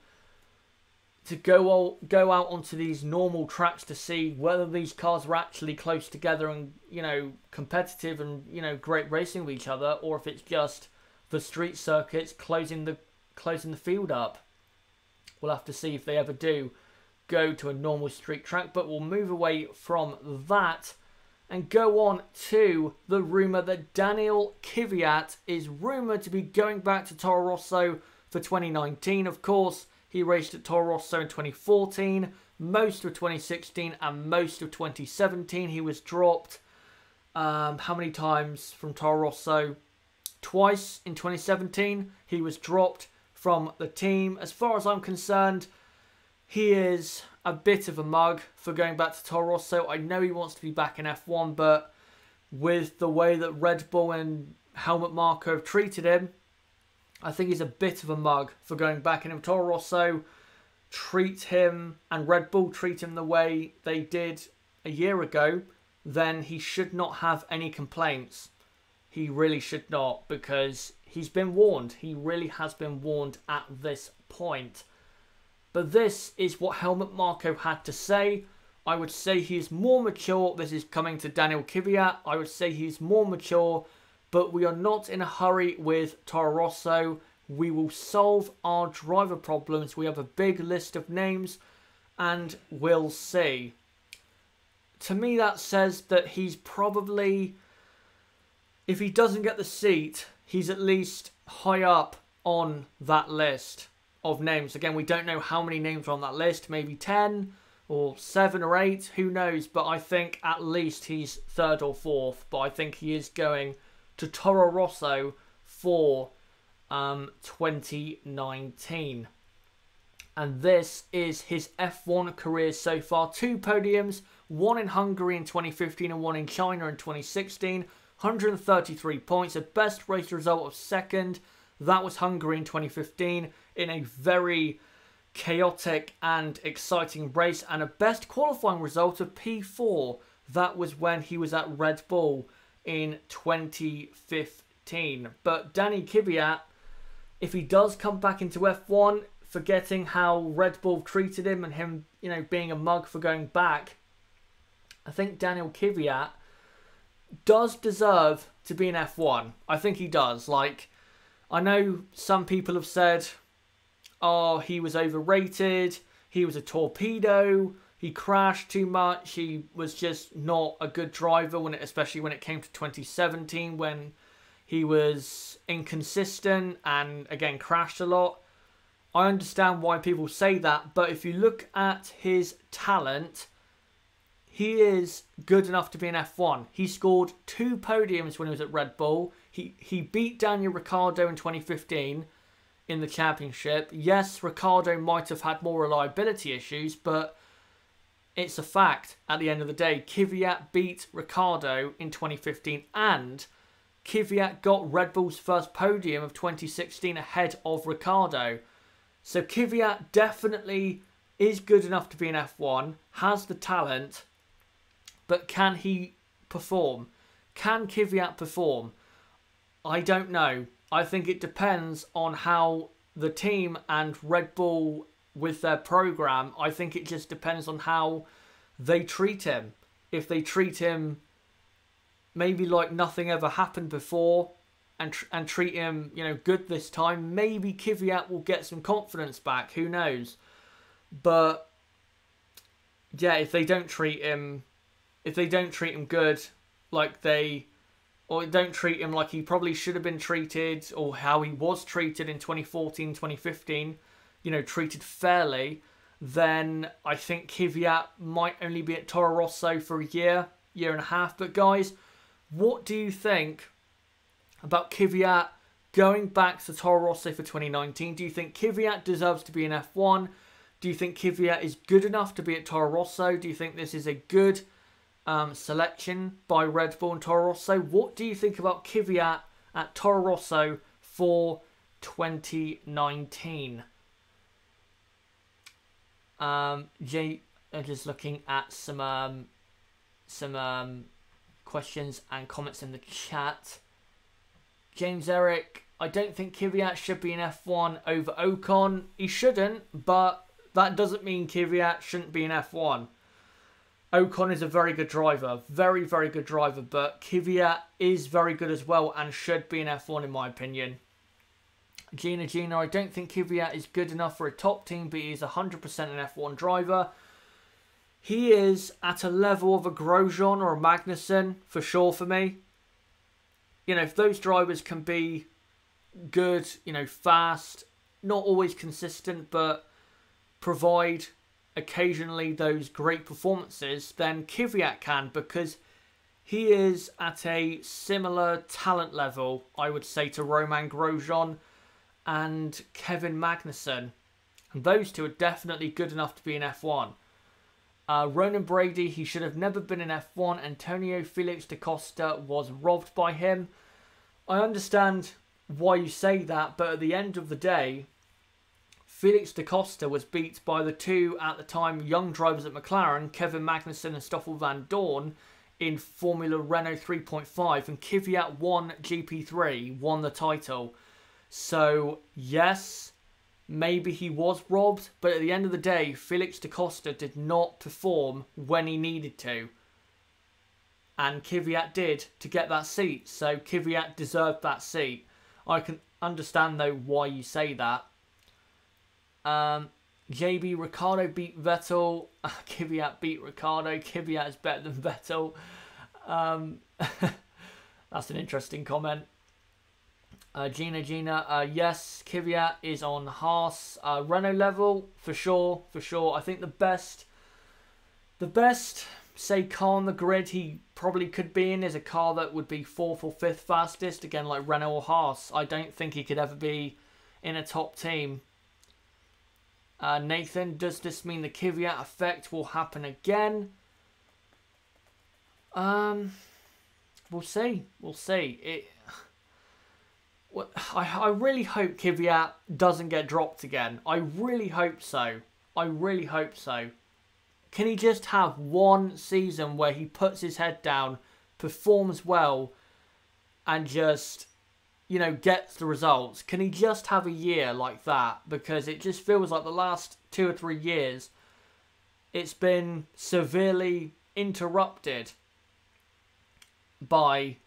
to go out onto these normal tracks to see whether these cars are actually close together and, you know, competitive and, you know, great racing with each other, or if it's just the street circuits closing the field up. We'll have to see if they ever do go to a normal street track, but we'll move away from that and go on to the rumour that Daniil Kvyat is rumoured to be going back to Toro Rosso for 2019. Of course, he raced at Toro Rosso in 2014, most of 2016 and most of 2017. He was dropped, how many times from Toro Rosso? Twice in 2017. He was dropped from the team. As far as I'm concerned, he is a bit of a mug for going back to Toro Rosso. I know he wants to be back in F1, but with the way that Red Bull and Helmut Marko have treated him, I think he's a bit of a mug for going back in. If Toro Rosso treat him and Red Bull treat him the way they did a year ago, then he should not have any complaints. He really should not, because he's been warned. He really has been warned at this point. But this is what Helmut Marko had to say. I would say he is more mature. This is coming to Daniil Kvyat. I would say he's more mature, but we are not in a hurry with Toro Rosso. We will solve our driver problems. We have a big list of names, and we'll see. To me, that says that he's probably, if he doesn't get the seat, he's at least high up on that list of names. Again, we don't know how many names are on that list. Maybe 10 or 7 or 8. Who knows? But I think at least he's 3rd or 4th. But I think he is going to Toro Rosso for 2019. And this is his F1 career so far. 2 podiums. 1 in Hungary in 2015 and 1 in China in 2016. 133 points. A best race result of 2nd. That was Hungary in 2015 in a very chaotic and exciting race. And a best qualifying result of P4. That was when he was at Red Bull in 2015. But Daniil Kvyat, if he does come back into F1, forgetting how Red Bull treated him and him, you know, being a mug for going back, I think Daniil Kvyat does deserve to be in F1. I think he does. Like, I know some people have said, oh, he was overrated, he was a torpedo, he crashed too much, he was just not a good driver, especially when it came to 2017, when he was inconsistent and, again, crashed a lot. I understand why people say that, but if you look at his talent, he is good enough to be an F1. He scored 2 podiums when he was at Red Bull. He beat Daniil Ricciardo in 2015 in the championship. Yes, Ricciardo might have had more reliability issues, but it's a fact at the end of the day. Kvyat beat Ricciardo in 2015, and Kvyat got Red Bull's first podium of 2016 ahead of Ricciardo. So Kvyat definitely is good enough to be an F1, has the talent, but can he perform? Can Kvyat perform? I don't know. I think it depends on how the team and Red Bull with their program, I think it just depends on how they treat him. If they treat him maybe like nothing ever happened before and treat him, you know, good this time, maybe Kvyat will get some confidence back. Who knows? But yeah, if they don't treat him good, like or don't treat him like he probably should have been treated, or how he was treated in 2014, 2015, you know, treated fairly, then I think Kvyat might only be at Toro Rosso for a year and a half. But guys, what do you think about Kvyat going back to Toro Rosso for 2019? Do you think Kvyat deserves to be an F1? Do you think Kvyat is good enough to be at Toro Rosso? Do you think this is a good selection by Red Bull and Toro Rosso? What do you think about Kvyat at Toro Rosso for 2019? Jay, just looking at some questions and comments in the chat. James Eric, I don't think Kvyat should be an F1 over Ocon. He shouldn't, but that doesn't mean Kvyat shouldn't be an F1. Ocon is a very good driver. Very, very good driver. But Kvyat is very good as well and should be an F1 in my opinion. Gina, I don't think Kvyat is good enough for a top team, but he is 100% an F1 driver. He is at a level of a Grosjean or a Magnussen, for sure for me. You know, if those drivers can be good, you know, fast, not always consistent, but provide occasionally those great performances, then Kvyat can, because he is at a similar talent level, I would say, to Romain Grosjean and Kevin Magnussen. And those two are definitely good enough to be an F1. Ronan Brady, he should have never been an F1. Antonio Felix da Costa was robbed by him. I understand why you say that, but at the end of the day, Felix da Costa was beat by the two, at the time, young drivers at McLaren, Kevin Magnussen and Stoffel Van Doorn, in Formula Renault 3.5, and Kvyat won GP3, won the title. So, yes, maybe he was robbed, but at the end of the day, Felix da Costa did not perform when he needed to. And Kvyat did to get that seat, so Kvyat deserved that seat. I can understand, though, why you say that. JB, Ricciardo beat Vettel. Kvyat beat Ricciardo. Kvyat is better than Vettel. That's an interesting comment. Gina, yes, Kvyat is on Haas Renault level for sure. I think the best, say, car on the grid he probably could be in is a car that would be 4th or 5th fastest, again like Renault or Haas. I don't think he could ever be in a top team. Nathan, does this mean the Kvyat effect will happen again? We'll see. I really hope Kvyat doesn't get dropped again. I really hope so. Can he just have one season where he puts his head down, performs well, and just, you know, gets the results? Can he just have a year like that? Because it just feels like the last 2 or 3 years, it's been severely interrupted by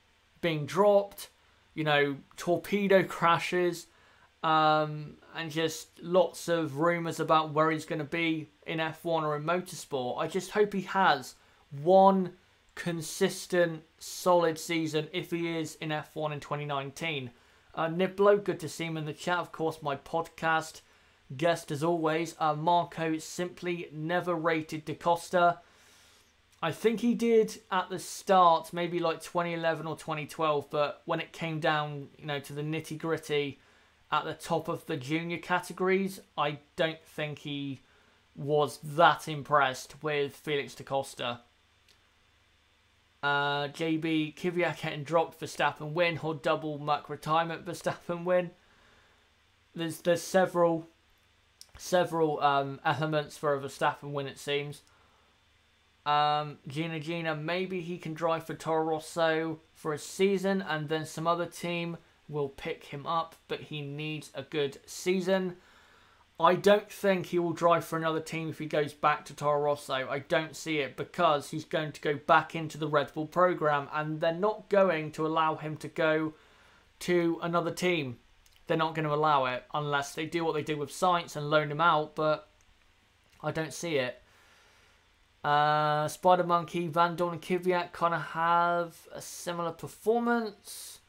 being dropped, you know, torpedo crashes, and just lots of rumours about where he's going to be in F1 or in motorsport. I just hope he has one consistent, solid season if he is in F1 in 2019. Niblo, good to see him in the chat. Of course, my podcast guest as always. Marco simply never rated Da Costa. I think he did at the start, maybe like 2011 or 2012, but when it came down, you know, to the nitty gritty at the top of the junior categories, I don't think he was that impressed with Felix Da Costa. JB, Kvyat getting dropped, Verstappen win, or double Muck retirement, Verstappen win. There's several elements for a Verstappen win, it seems. Gina, maybe he can drive for Toro Rosso for a season and then some other team will pick him up, but he needs a good season. I don't think he will drive for another team if he goes back to Toro Rosso. I don't see it, because he's going to go back into the Red Bull program and they're not going to allow him to go to another team. They're not going to allow it unless they do what they did with Sainz and loan him out, but I don't see it. Spider Monkey, Vandoorne and Kvyat kind of have a similar performance.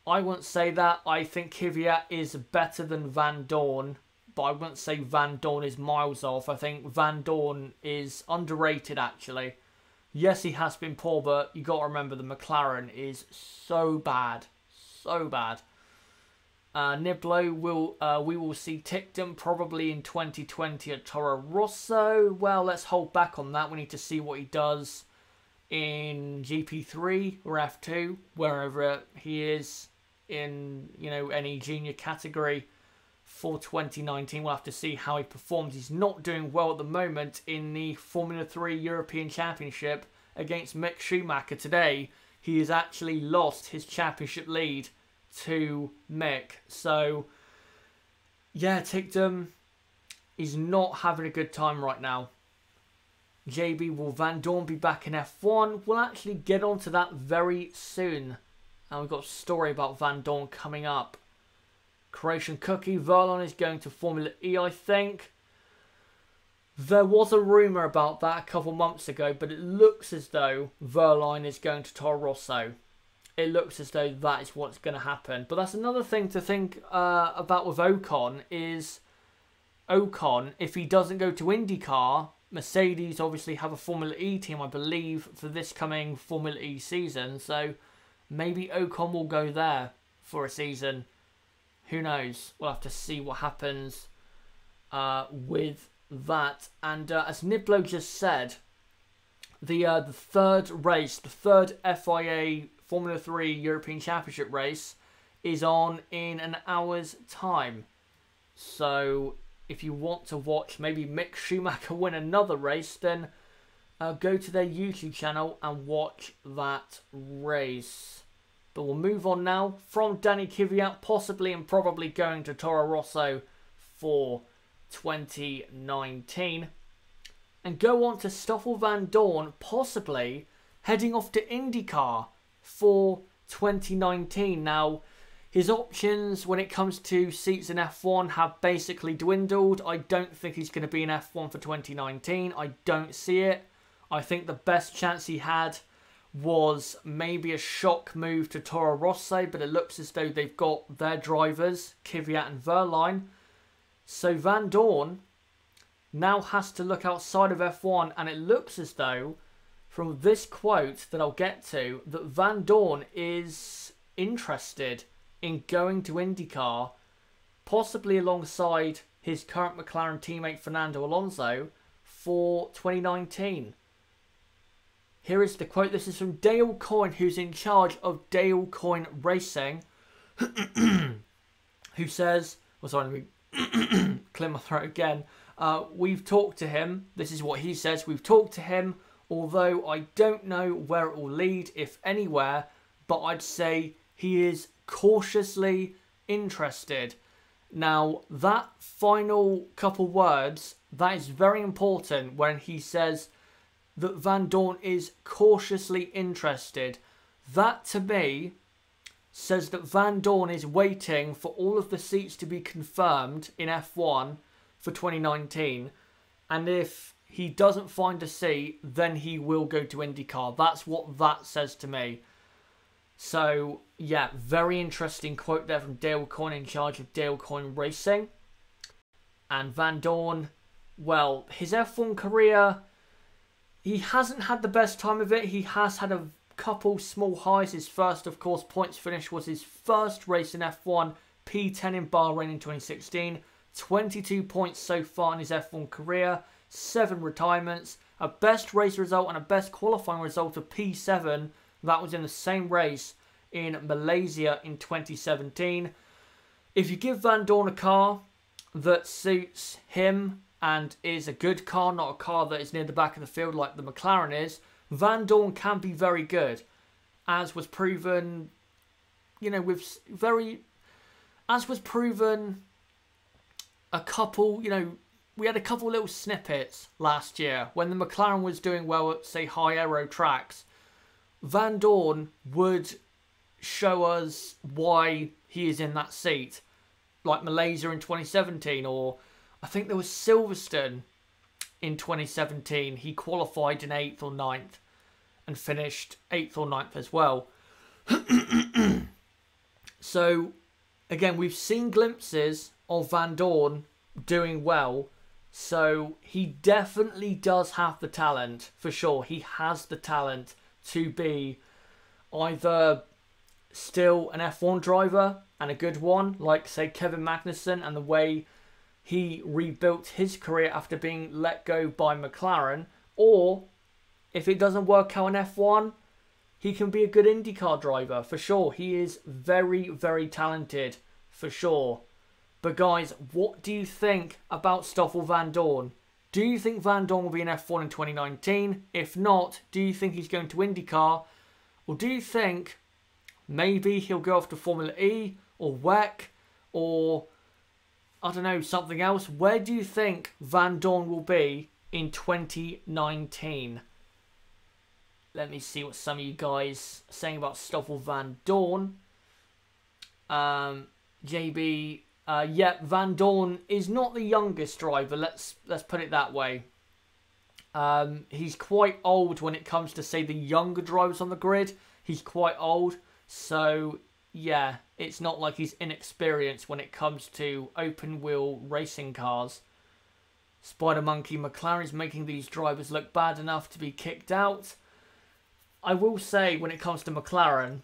I wouldn't say that. I think Kvyat is better than Vandoorne, but I wouldn't say Vandoorne is miles off. I think Vandoorne is underrated, actually. Yes, he has been poor, but you got to remember the McLaren is so bad. So bad. Niblo, we will see Tickton probably in 2020 at Toro Rosso. Well, let's hold back on that. We need to see what he does in GP3 or F2, wherever he is in, you know, any junior category for 2019. We'll have to see how he performs. He's not doing well at the moment in the Formula 3 European Championship against Mick Schumacher today. He has actually lost his championship lead to Mick. So, yeah, Tickton is not having a good time right now. JB, will Vandoorne be back in F1? We'll actually get onto that very soon. And we've got a story about Vandoorne coming up. Croatian Cookie, Wehrlein is going to Formula E, I think. There was a rumour about that a couple months ago, but it looks as though Wehrlein is going to Toro Rosso. It looks as though that is what's going to happen. But that's another thing to think about with Ocon is Ocon, if he doesn't go to IndyCar, Mercedes obviously have a Formula E team, I believe, for this coming Formula E season. So maybe Ocon will go there for a season. Who knows? We'll have to see what happens with that. And as Niblo just said, the third race, the third FIA Formula 3 European Championship race is on in an hour's time. So if you want to watch maybe Mick Schumacher win another race, then go to their YouTube channel and watch that race. But we'll move on now from Danny Kvyat, possibly and probably going to Toro Rosso for 2019. And go on to Stoffel Vandoorne, possibly heading off to IndyCar for 2019. Now, his options when it comes to seats in F1 have basically dwindled. I don't think he's going to be in F1 for 2019. I don't see it. I think the best chance he had was maybe a shock move to Toro Rosso, but it looks as though they've got their drivers, Kvyat and Wehrlein. So Vandoorne now has to look outside of F1, and it looks as though, from this quote that I'll get to, that Vandoorne is interested in going to IndyCar, possibly alongside his current McLaren teammate Fernando Alonso for 2019. Here is the quote. This is from Daniil Coyne, who's in charge of Daniil Coyne Racing, who says, well, sorry, let me clear my throat again. We've talked to him. This is what he says. We've talked to him, although I don't know where it will lead, if anywhere, but I'd say he is cautiously interested. Now, that final couple words, that is very important when he says that Vandoorne is cautiously interested. That, to me, says that Vandoorne is waiting for all of the seats to be confirmed in F1 for 2019. And if he doesn't find a seat, then he will go to IndyCar. That's what that says to me. So, yeah, very interesting quote there from Daniil Coyne, in charge of Daniil Coyne Racing. And Van Doorn, well, his F1 career, he hasn't had the best time of it. He has had a couple small highs. His first, of course, points finish was his first race in F1, P10 in Bahrain in 2016. 22 points so far in his F1 career, 7 retirements, a best race result and a best qualifying result of P7. That was in the same race in Malaysia in 2017. If you give Van Doorn a car that suits him and is a good car, not a car that is near the back of the field like the McLaren is, Van Doorn can be very good, as was proven, you know, as was proven a couple, you know, we had a couple little snippets last year when the McLaren was doing well at, say, high aero tracks. Van Doorn would show us why he is in that seat, like Malaysia in 2017, or I think there was Silverstone in 2017. He qualified in 8th or 9th and finished 8th or 9th as well. So, again, we've seen glimpses of Van Doorn doing well. So, he definitely does have the talent, for sure. He has the talent to be either still an F1 driver, and a good one, like, say, Kevin Magnussen, and the way he rebuilt his career after being let go by McLaren, or if it doesn't work out in F1, he can be a good IndyCar driver, for sure. He is very, very talented, for sure. But guys, what do you think about Stoffel Vandoorne? Do you think Vandoorne will be in F1 in 2019? If not, do you think he's going to IndyCar? Or do you think maybe he'll go off to Formula E or WEC or, I don't know, something else? Where do you think Vandoorne will be in 2019? Let me see what some of you guys are saying about Stoffel Vandoorne. JB, yeah, Vandoorne is not the youngest driver. Let's put it that way. He's quite old when it comes to, say, the younger drivers on the grid. He's quite old. So, yeah, it's not like he's inexperienced when it comes to open-wheel racing cars. Spider Monkey, McLaren is making these drivers look bad enough to be kicked out. I will say, when it comes to McLaren,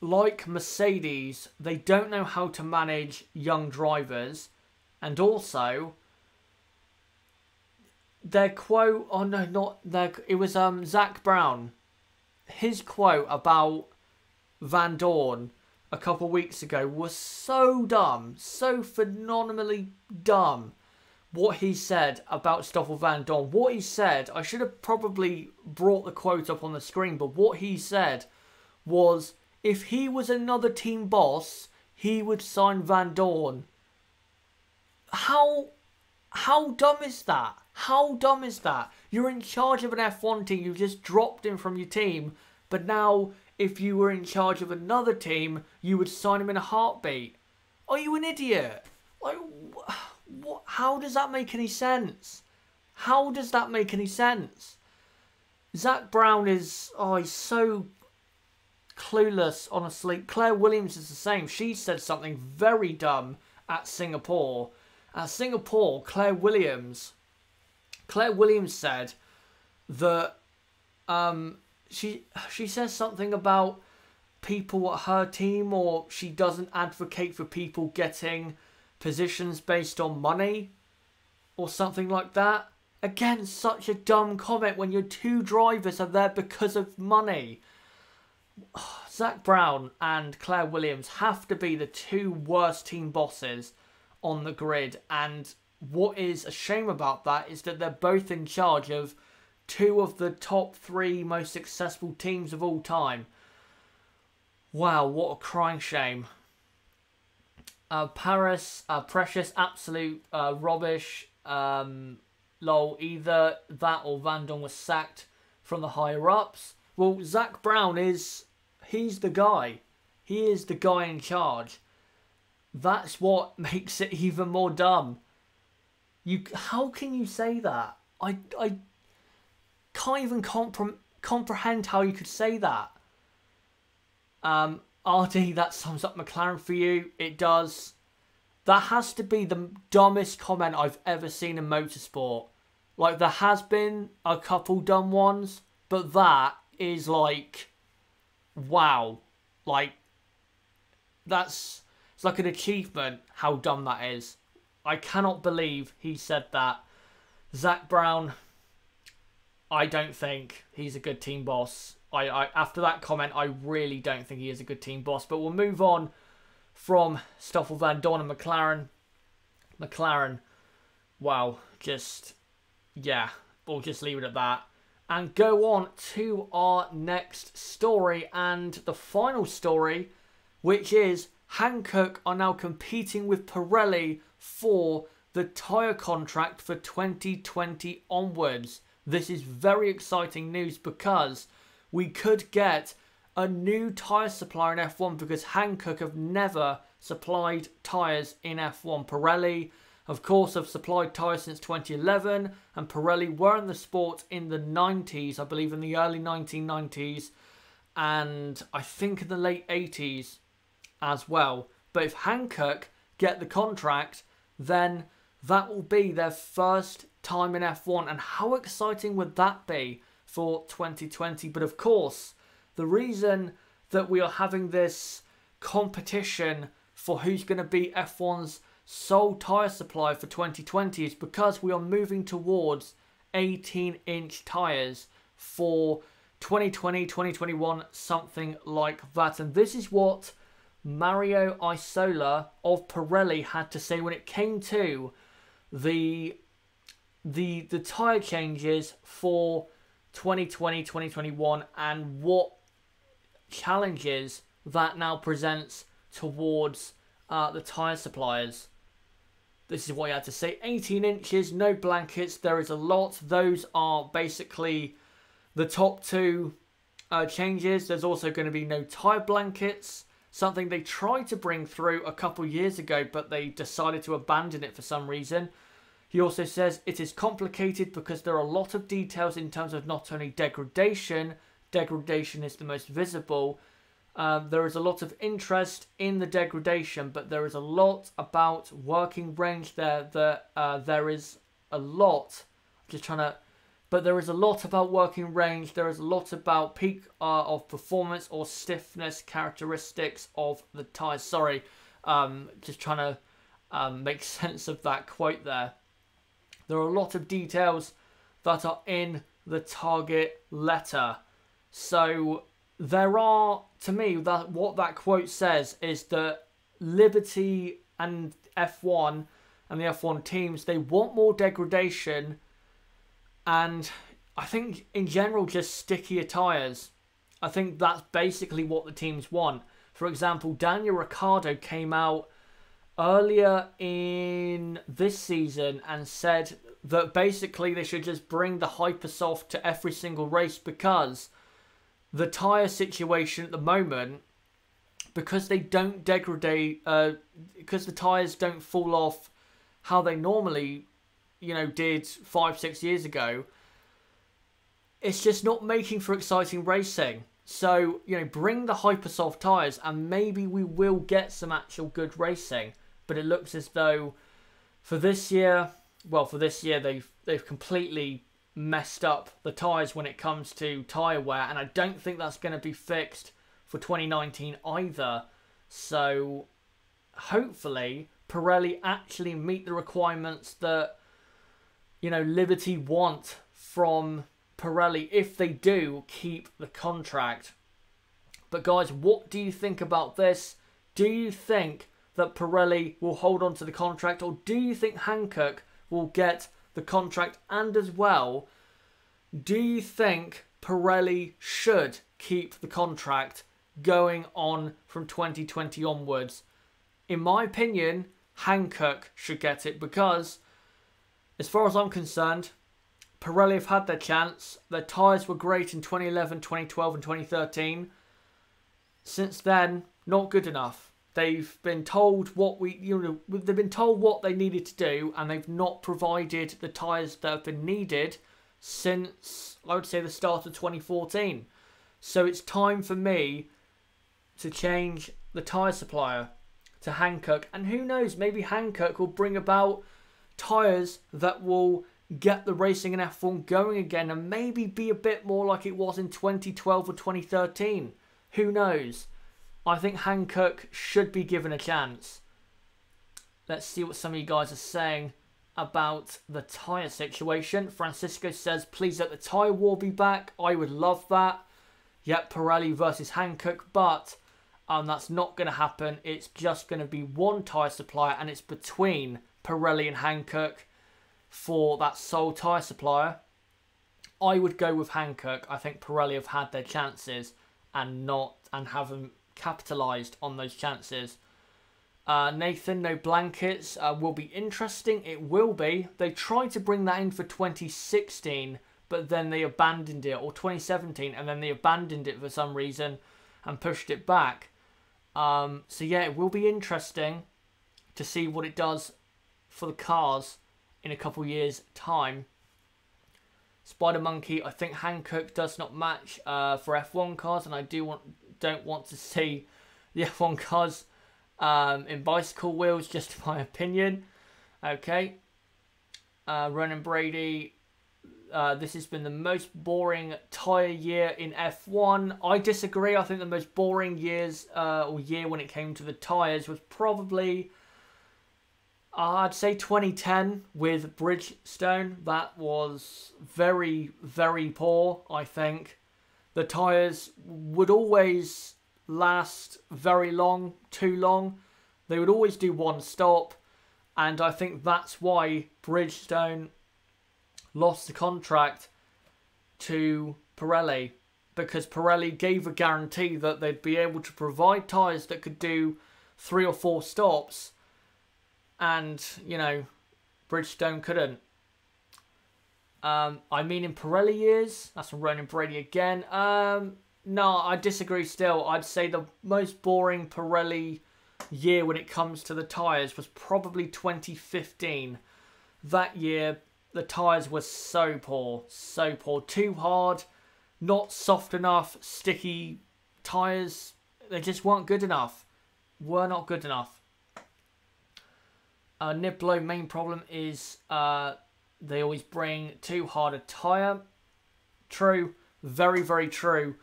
like Mercedes, they don't know how to manage young drivers. And also, their quote, oh no, not their, it was Zach Brown. His quote about Vandoorne a couple of weeks ago was so dumb, so phenomenally dumb. What he said about Stoffel Vandoorne, what he said, I should have probably brought the quote up on the screen, but what he said was, if he was another team boss, he would sign Vandoorne. How dumb is that? How dumb is that? You're in charge of an F1 team, you've just dropped him from your team, but now if you were in charge of another team, you would sign him in a heartbeat. Are you an idiot? Like, what? How does that make any sense? How does that make any sense? Zach Brown is, oh, he's so clueless, honestly. Claire Williams is the same. She said something very dumb at Singapore. At Singapore, Claire Williams said that she says something about people at her team, or she doesn't advocate for people getting positions based on money or something like that. Again, such a dumb comment when your two drivers are there because of money. Zach Brown and Claire Williams have to be the two worst team bosses on the grid, and what is a shame about that is that they're both in charge of two of the top 3 most successful teams of all time. Wow, what a crying shame. Paris, Precious, absolute rubbish. Lol, either that or Vandoorne was sacked from the higher-ups. Well, Zach Brown he's the guy. He is the guy in charge. That's what makes it even more dumb. How can you say that? I can't even comprehend how you could say that. RD, that sums up McLaren for you. It does. that has to be the dumbest comment I've ever seen in motorsport. Like, there has been a couple dumb ones, but that is like, wow. Like, it's like an achievement how dumb that is. I cannot believe he said that. Zak Brown, I don't think he's a good team boss. After that comment, I really don't think he is a good team boss. But we'll move on from Stoffel Vandoorne and McLaren. McLaren, wow, yeah, we'll just leave it at that. And go on to our next story, and the final story, which is Hankook are now competing with Pirelli for the tyre contract for 2020 onwards. This is very exciting news because we could get a new tyre supplier in F1 because Hankook have never supplied tyres in F1. Pirelli, of course, have supplied tyres since 2011, and Pirelli were in the sport in the 90s, I believe in the early 1990s, and I think in the late 80s as well. But if Hankook get the contract, then that will be their first time in F1, and how exciting would that be for 2020? But of course, the reason that we are having this competition for who's going to be F1's sole tyre supplier for 2020 is because we are moving towards 18-inch tyres for 2020, 2021, something like that. And this is what Mario Isola of Pirelli had to say when it came to the tyre changes for 2020, 2021, and what challenges that now presents towards the tyre suppliers. This is what he had to say. 18 inches, no blankets. There is a lot. Those are basically the top two changes. There's also going to be no tyre blankets. Something they tried to bring through a couple years ago, but they decided to abandon it for some reason. He also says it is complicated because there are a lot of details in terms of not only degradation. Degradation is the most visible. There is a lot of interest in the degradation, but there is a lot about working range there. There is a lot. But there is a lot about working range. There is a lot about peak of performance or stiffness characteristics of the tyres. Sorry, just trying to make sense of that quote there. There are a lot of details that are in the target letter. So there are, to me, what that quote says is that Liberty and F1 and the F1 teams, they want more degradation and I think in general just stickier tyres. I think that's basically what the teams want. For example, Daniil Ricciardo came out earlier in this season and said that basically they should just bring the Hypersoft to every single race because the tyre situation at the moment, because they don't degrade, because the tyres don't fall off how they normally, did 5-6 years ago, it's just not making for exciting racing. So, bring the Hypersoft tyres and maybe we will get some actual good racing. But it looks as though for this year they've completely messed up the tyres when it comes to tyre wear, and I don't think that's going to be fixed for 2019 either. So hopefully Pirelli actually meet the requirements that Liberty want from Pirelli if they do keep the contract. But guys, what do you think about this? Do you think that Pirelli will hold on to the contract, or do you think Hankook will get the contract? And as well, do you think Pirelli should keep the contract going on from 2020 onwards? In my opinion, Hankook should get it because, as far as I'm concerned, Pirelli have had their chance. Their tyres were great in 2011, 2012 and 2013. Since then, not good enough. They've been told they've been told what they needed to do, and they've not provided the tyres that have been needed since, I would say, the start of 2014. So it's time for me to change the tyre supplier. to Hankook. And who knows, maybe Hankook will bring about tyres that will get the racing in F1 going again and maybe be a bit more like it was in 2012 or 2013. Who knows? I think Hankook should be given a chance. Let's see what some of you guys are saying about the tyre situation. Francisco says, please let the tyre war be back. I would love that. Yep, Pirelli versus Hankook, but that's not going to happen. It's just going to be one tyre supplier, and it's between Pirelli and Hankook for that sole tyre supplier. I would go with Hankook. I think Pirelli have had their chances and haven't capitalised on those chances. Nathan, no blankets will be interesting. It will be. They tried to bring that in for 2016, but then they abandoned it, or 2017, and then they abandoned it for some reason and pushed it back. So yeah, it will be interesting to see what it does for the cars in a couple years' time. Spider Monkey, I think Hankook does not match for F1 cars, and I don't want to see the F1 cars in bicycle wheels, just my opinion. Okay. Ronan Brady, this has been the most boring tyre year in F1. I disagree. I think the most boring year when it came to the tyres was probably, I'd say 2010 with Bridgestone. That was very, very poor, I think. The tyres would always last very long, too long. They would always do one stop. And I think that's why Bridgestone lost the contract to Pirelli, because Pirelli gave a guarantee that they'd be able to provide tyres that could do 3 or 4 stops, and, you know, Bridgestone couldn't. I mean, in Pirelli years, that's from Ronan Brady again. No, I disagree still. I'd say the most boring Pirelli year when it comes to the tyres was probably 2015. That year, the tyres were so poor. So poor. Too hard, not soft enough, sticky tyres. They just weren't good enough. Were not good enough. Niblo, main problem is they always bring too hard a tyre. True. Very, very true.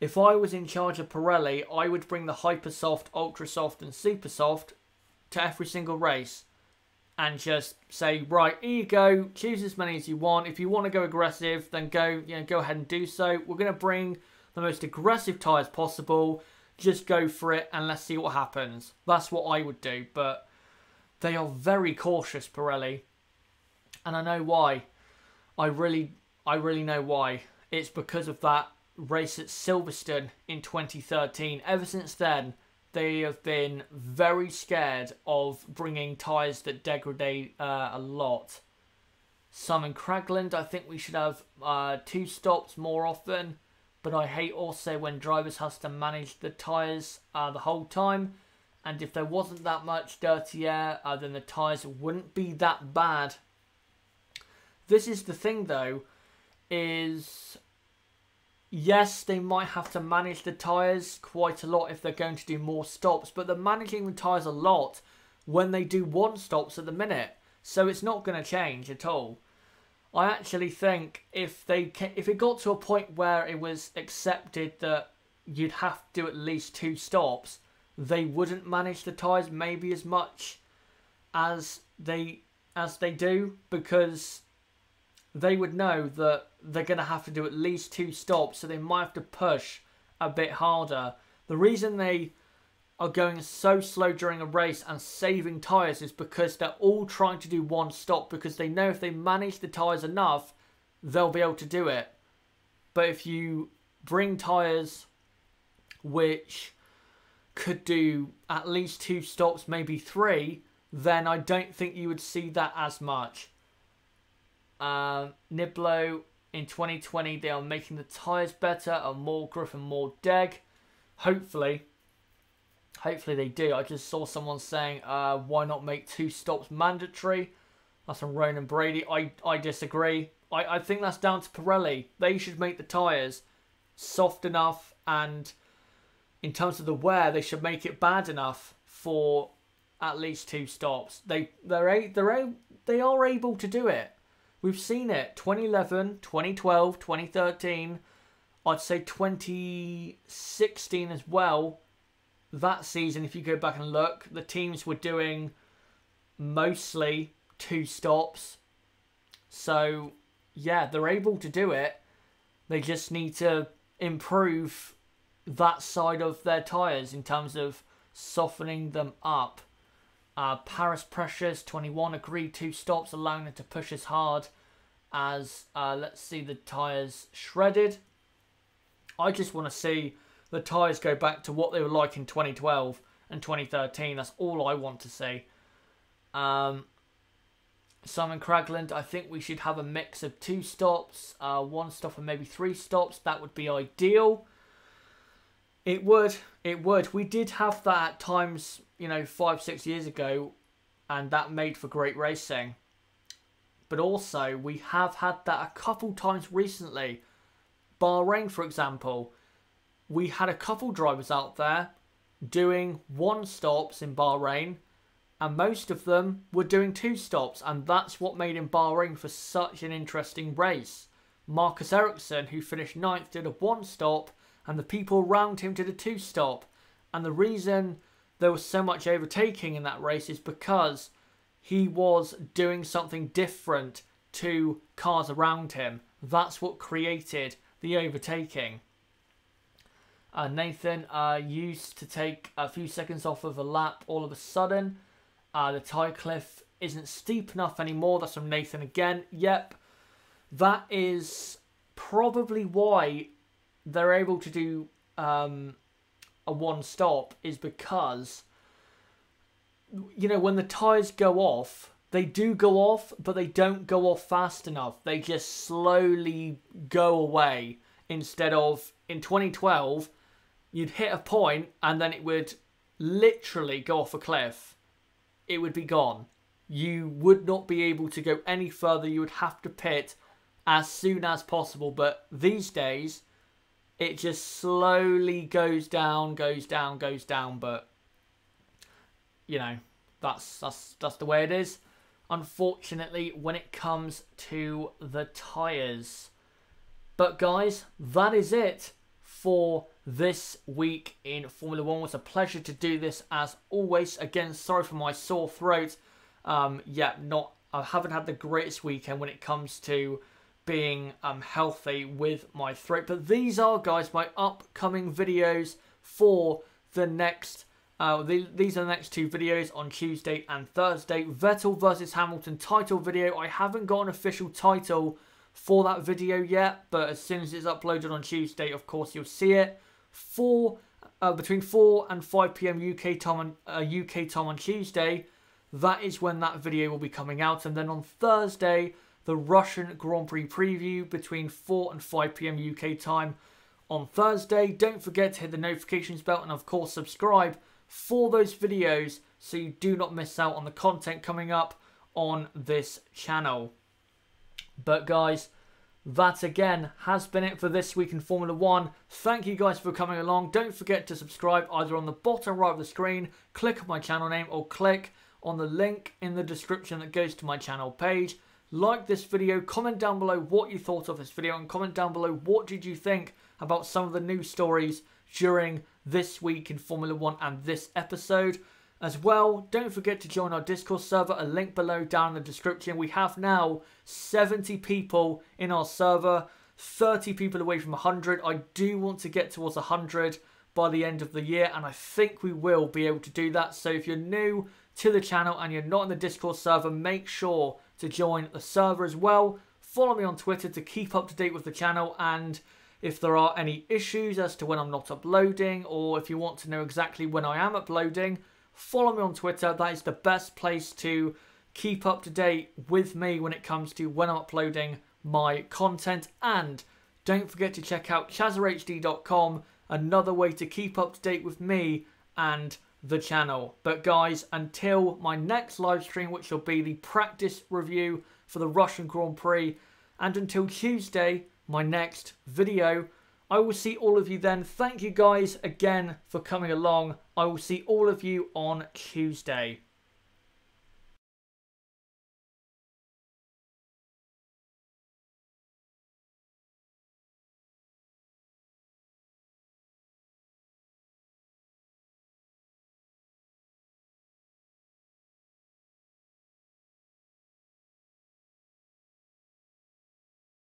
If I was in charge of Pirelli, I would bring the Hyper Soft, Ultra Soft and Super Soft to every single race. And just say, right, here you go, choose as many as you want. If you want to go aggressive, then go ahead and do so. We're going to bring the most aggressive tyres possible. Just go for it and let's see what happens. That's what I would do. But they are very cautious, Pirelli. And I know why. I really know why. It's because of that race at Silverstone in 2013. Ever since then, they have been very scared of bringing tyres that degrade a lot. Simon Cragland, I think we should have 2 stops more often. But I hate also when drivers has to manage the tyres the whole time. And if there wasn't that much dirty air, then the tyres wouldn't be that bad. This is the thing though, is yes, they might have to manage the tyres quite a lot if they're going to do more stops, but they're managing the tyres a lot when they do 1 stops at the minute. So it's not going to change at all. I actually think if it got to a point where it was accepted that you'd have to do at least 2 stops, they wouldn't manage the tyres maybe as much as they do, because they would know that they're going to have to do at least 2 stops, so they might have to push a bit harder. The reason they are going so slow during a race and saving tyres is because they're all trying to do 1 stop, because they know if they manage the tyres enough, they'll be able to do it. But if you bring tyres which could do at least 2 stops, maybe 3, then I don't think you would see that as much. Niblo, in 2020 they are making the tyres better and more grip and more deg. Hopefully they do. I just saw someone saying why not make 2 stops mandatory. That's from Ronan Brady. I disagree. I think that's down to Pirelli. They should make the tyres soft enough, and in terms of the wear they should make it bad enough for at least 2 stops. They are able to do it. We've seen it 2011, 2012, 2013. I'd say 2016 as well. That season, if you go back and look, the teams were doing mostly 2 stops. So, yeah, they're able to do it. They just need to improve that side of their tyres in terms of softening them up. Paris Precious 21 agreed 2 stops, allowing them to push as hard as, let's see, the tyres shredded. I just want to see the tyres go back to what they were like in 2012 and 2013. That's all I want to see. Simon Cragland, I think we should have a mix of 2 stops, 1 stop and maybe 3 stops. That would be ideal. It would. We did have that at times, 5-6 years ago, and that made for great racing. But also, we have had that a couple times recently. Bahrain, for example, we had a couple drivers out there doing 1 stops in Bahrain, and most of them were doing 2 stops, and that's what made in Bahrain for such an interesting race. Marcus Ericsson, who finished 9th, did a 1 stop, and the people around him did a 2 stop. And the reason there was so much overtaking in that race is because he was doing something different to cars around him. That's what created the overtaking. Nathan used to take a few seconds off of a lap all of a sudden. The tyre cliff isn't steep enough anymore. That's from Nathan again. Yep, that is probably why they're able to do a 1 stop, is because, when the tyres go off, they do go off, but they don't go off fast enough. They just slowly go away. Instead of, in 2012, you'd hit a point and then it would literally go off a cliff. It would be gone. You would not be able to go any further. You would have to pit as soon as possible. But these days, it just slowly goes down. But, that's the way it is. Unfortunately, when it comes to the tyres. But guys, that is it for this week in Formula 1. It was a pleasure to do this as always. Again, sorry for my sore throat. I haven't had the greatest weekend when it comes to being healthy with my throat. But these are, guys, my upcoming videos for the next... these are the next 2 videos on Tuesday and Thursday. Vettel versus Hamilton title video. I haven't got an official title for that video yet, but as soon as it's uploaded on Tuesday, of course, you'll see it. Between 4 and 5 PM UK time on Tuesday, that is when that video will be coming out. And then on Thursday, the Russian Grand Prix preview between 4 and 5 PM UK time on Thursday. Don't forget to hit the notifications bell and, of course, subscribe for those videos so you do not miss out on the content coming up on this channel. But guys, that again has been it for this week in Formula 1. Thank you guys for coming along. Don't forget to subscribe either on the bottom right of the screen, click on my channel name, or click on the link in the description that goes to my channel page. Like this video, comment down below what you thought of this video, and comment down below what did you think about some of the news stories during this week in Formula 1 and this episode. As well, don't forget to join our Discord server, a link below down in the description. We have now 70 people in our server, 30 people away from 100. I do want to get towards 100 by the end of the year, and I think we will be able to do that. So if you're new to the channel and you're not in the Discord server, make sure to join the server as well. Follow me on Twitter to keep up to date with the channel, and if there are any issues as to when I'm not uploading, or if you want to know exactly when I am uploading, follow me on Twitter. That is the best place to keep up to date with me when it comes to when I'm uploading my content. And don't forget to check out chazerhd.com, another way to keep up to date with me and the channel. But guys, until my next live stream, which will be the practice review for the Russian Grand Prix, and until Tuesday, my next video, I will see all of you then. Thank you guys again for coming along. I will see all of you on Tuesday.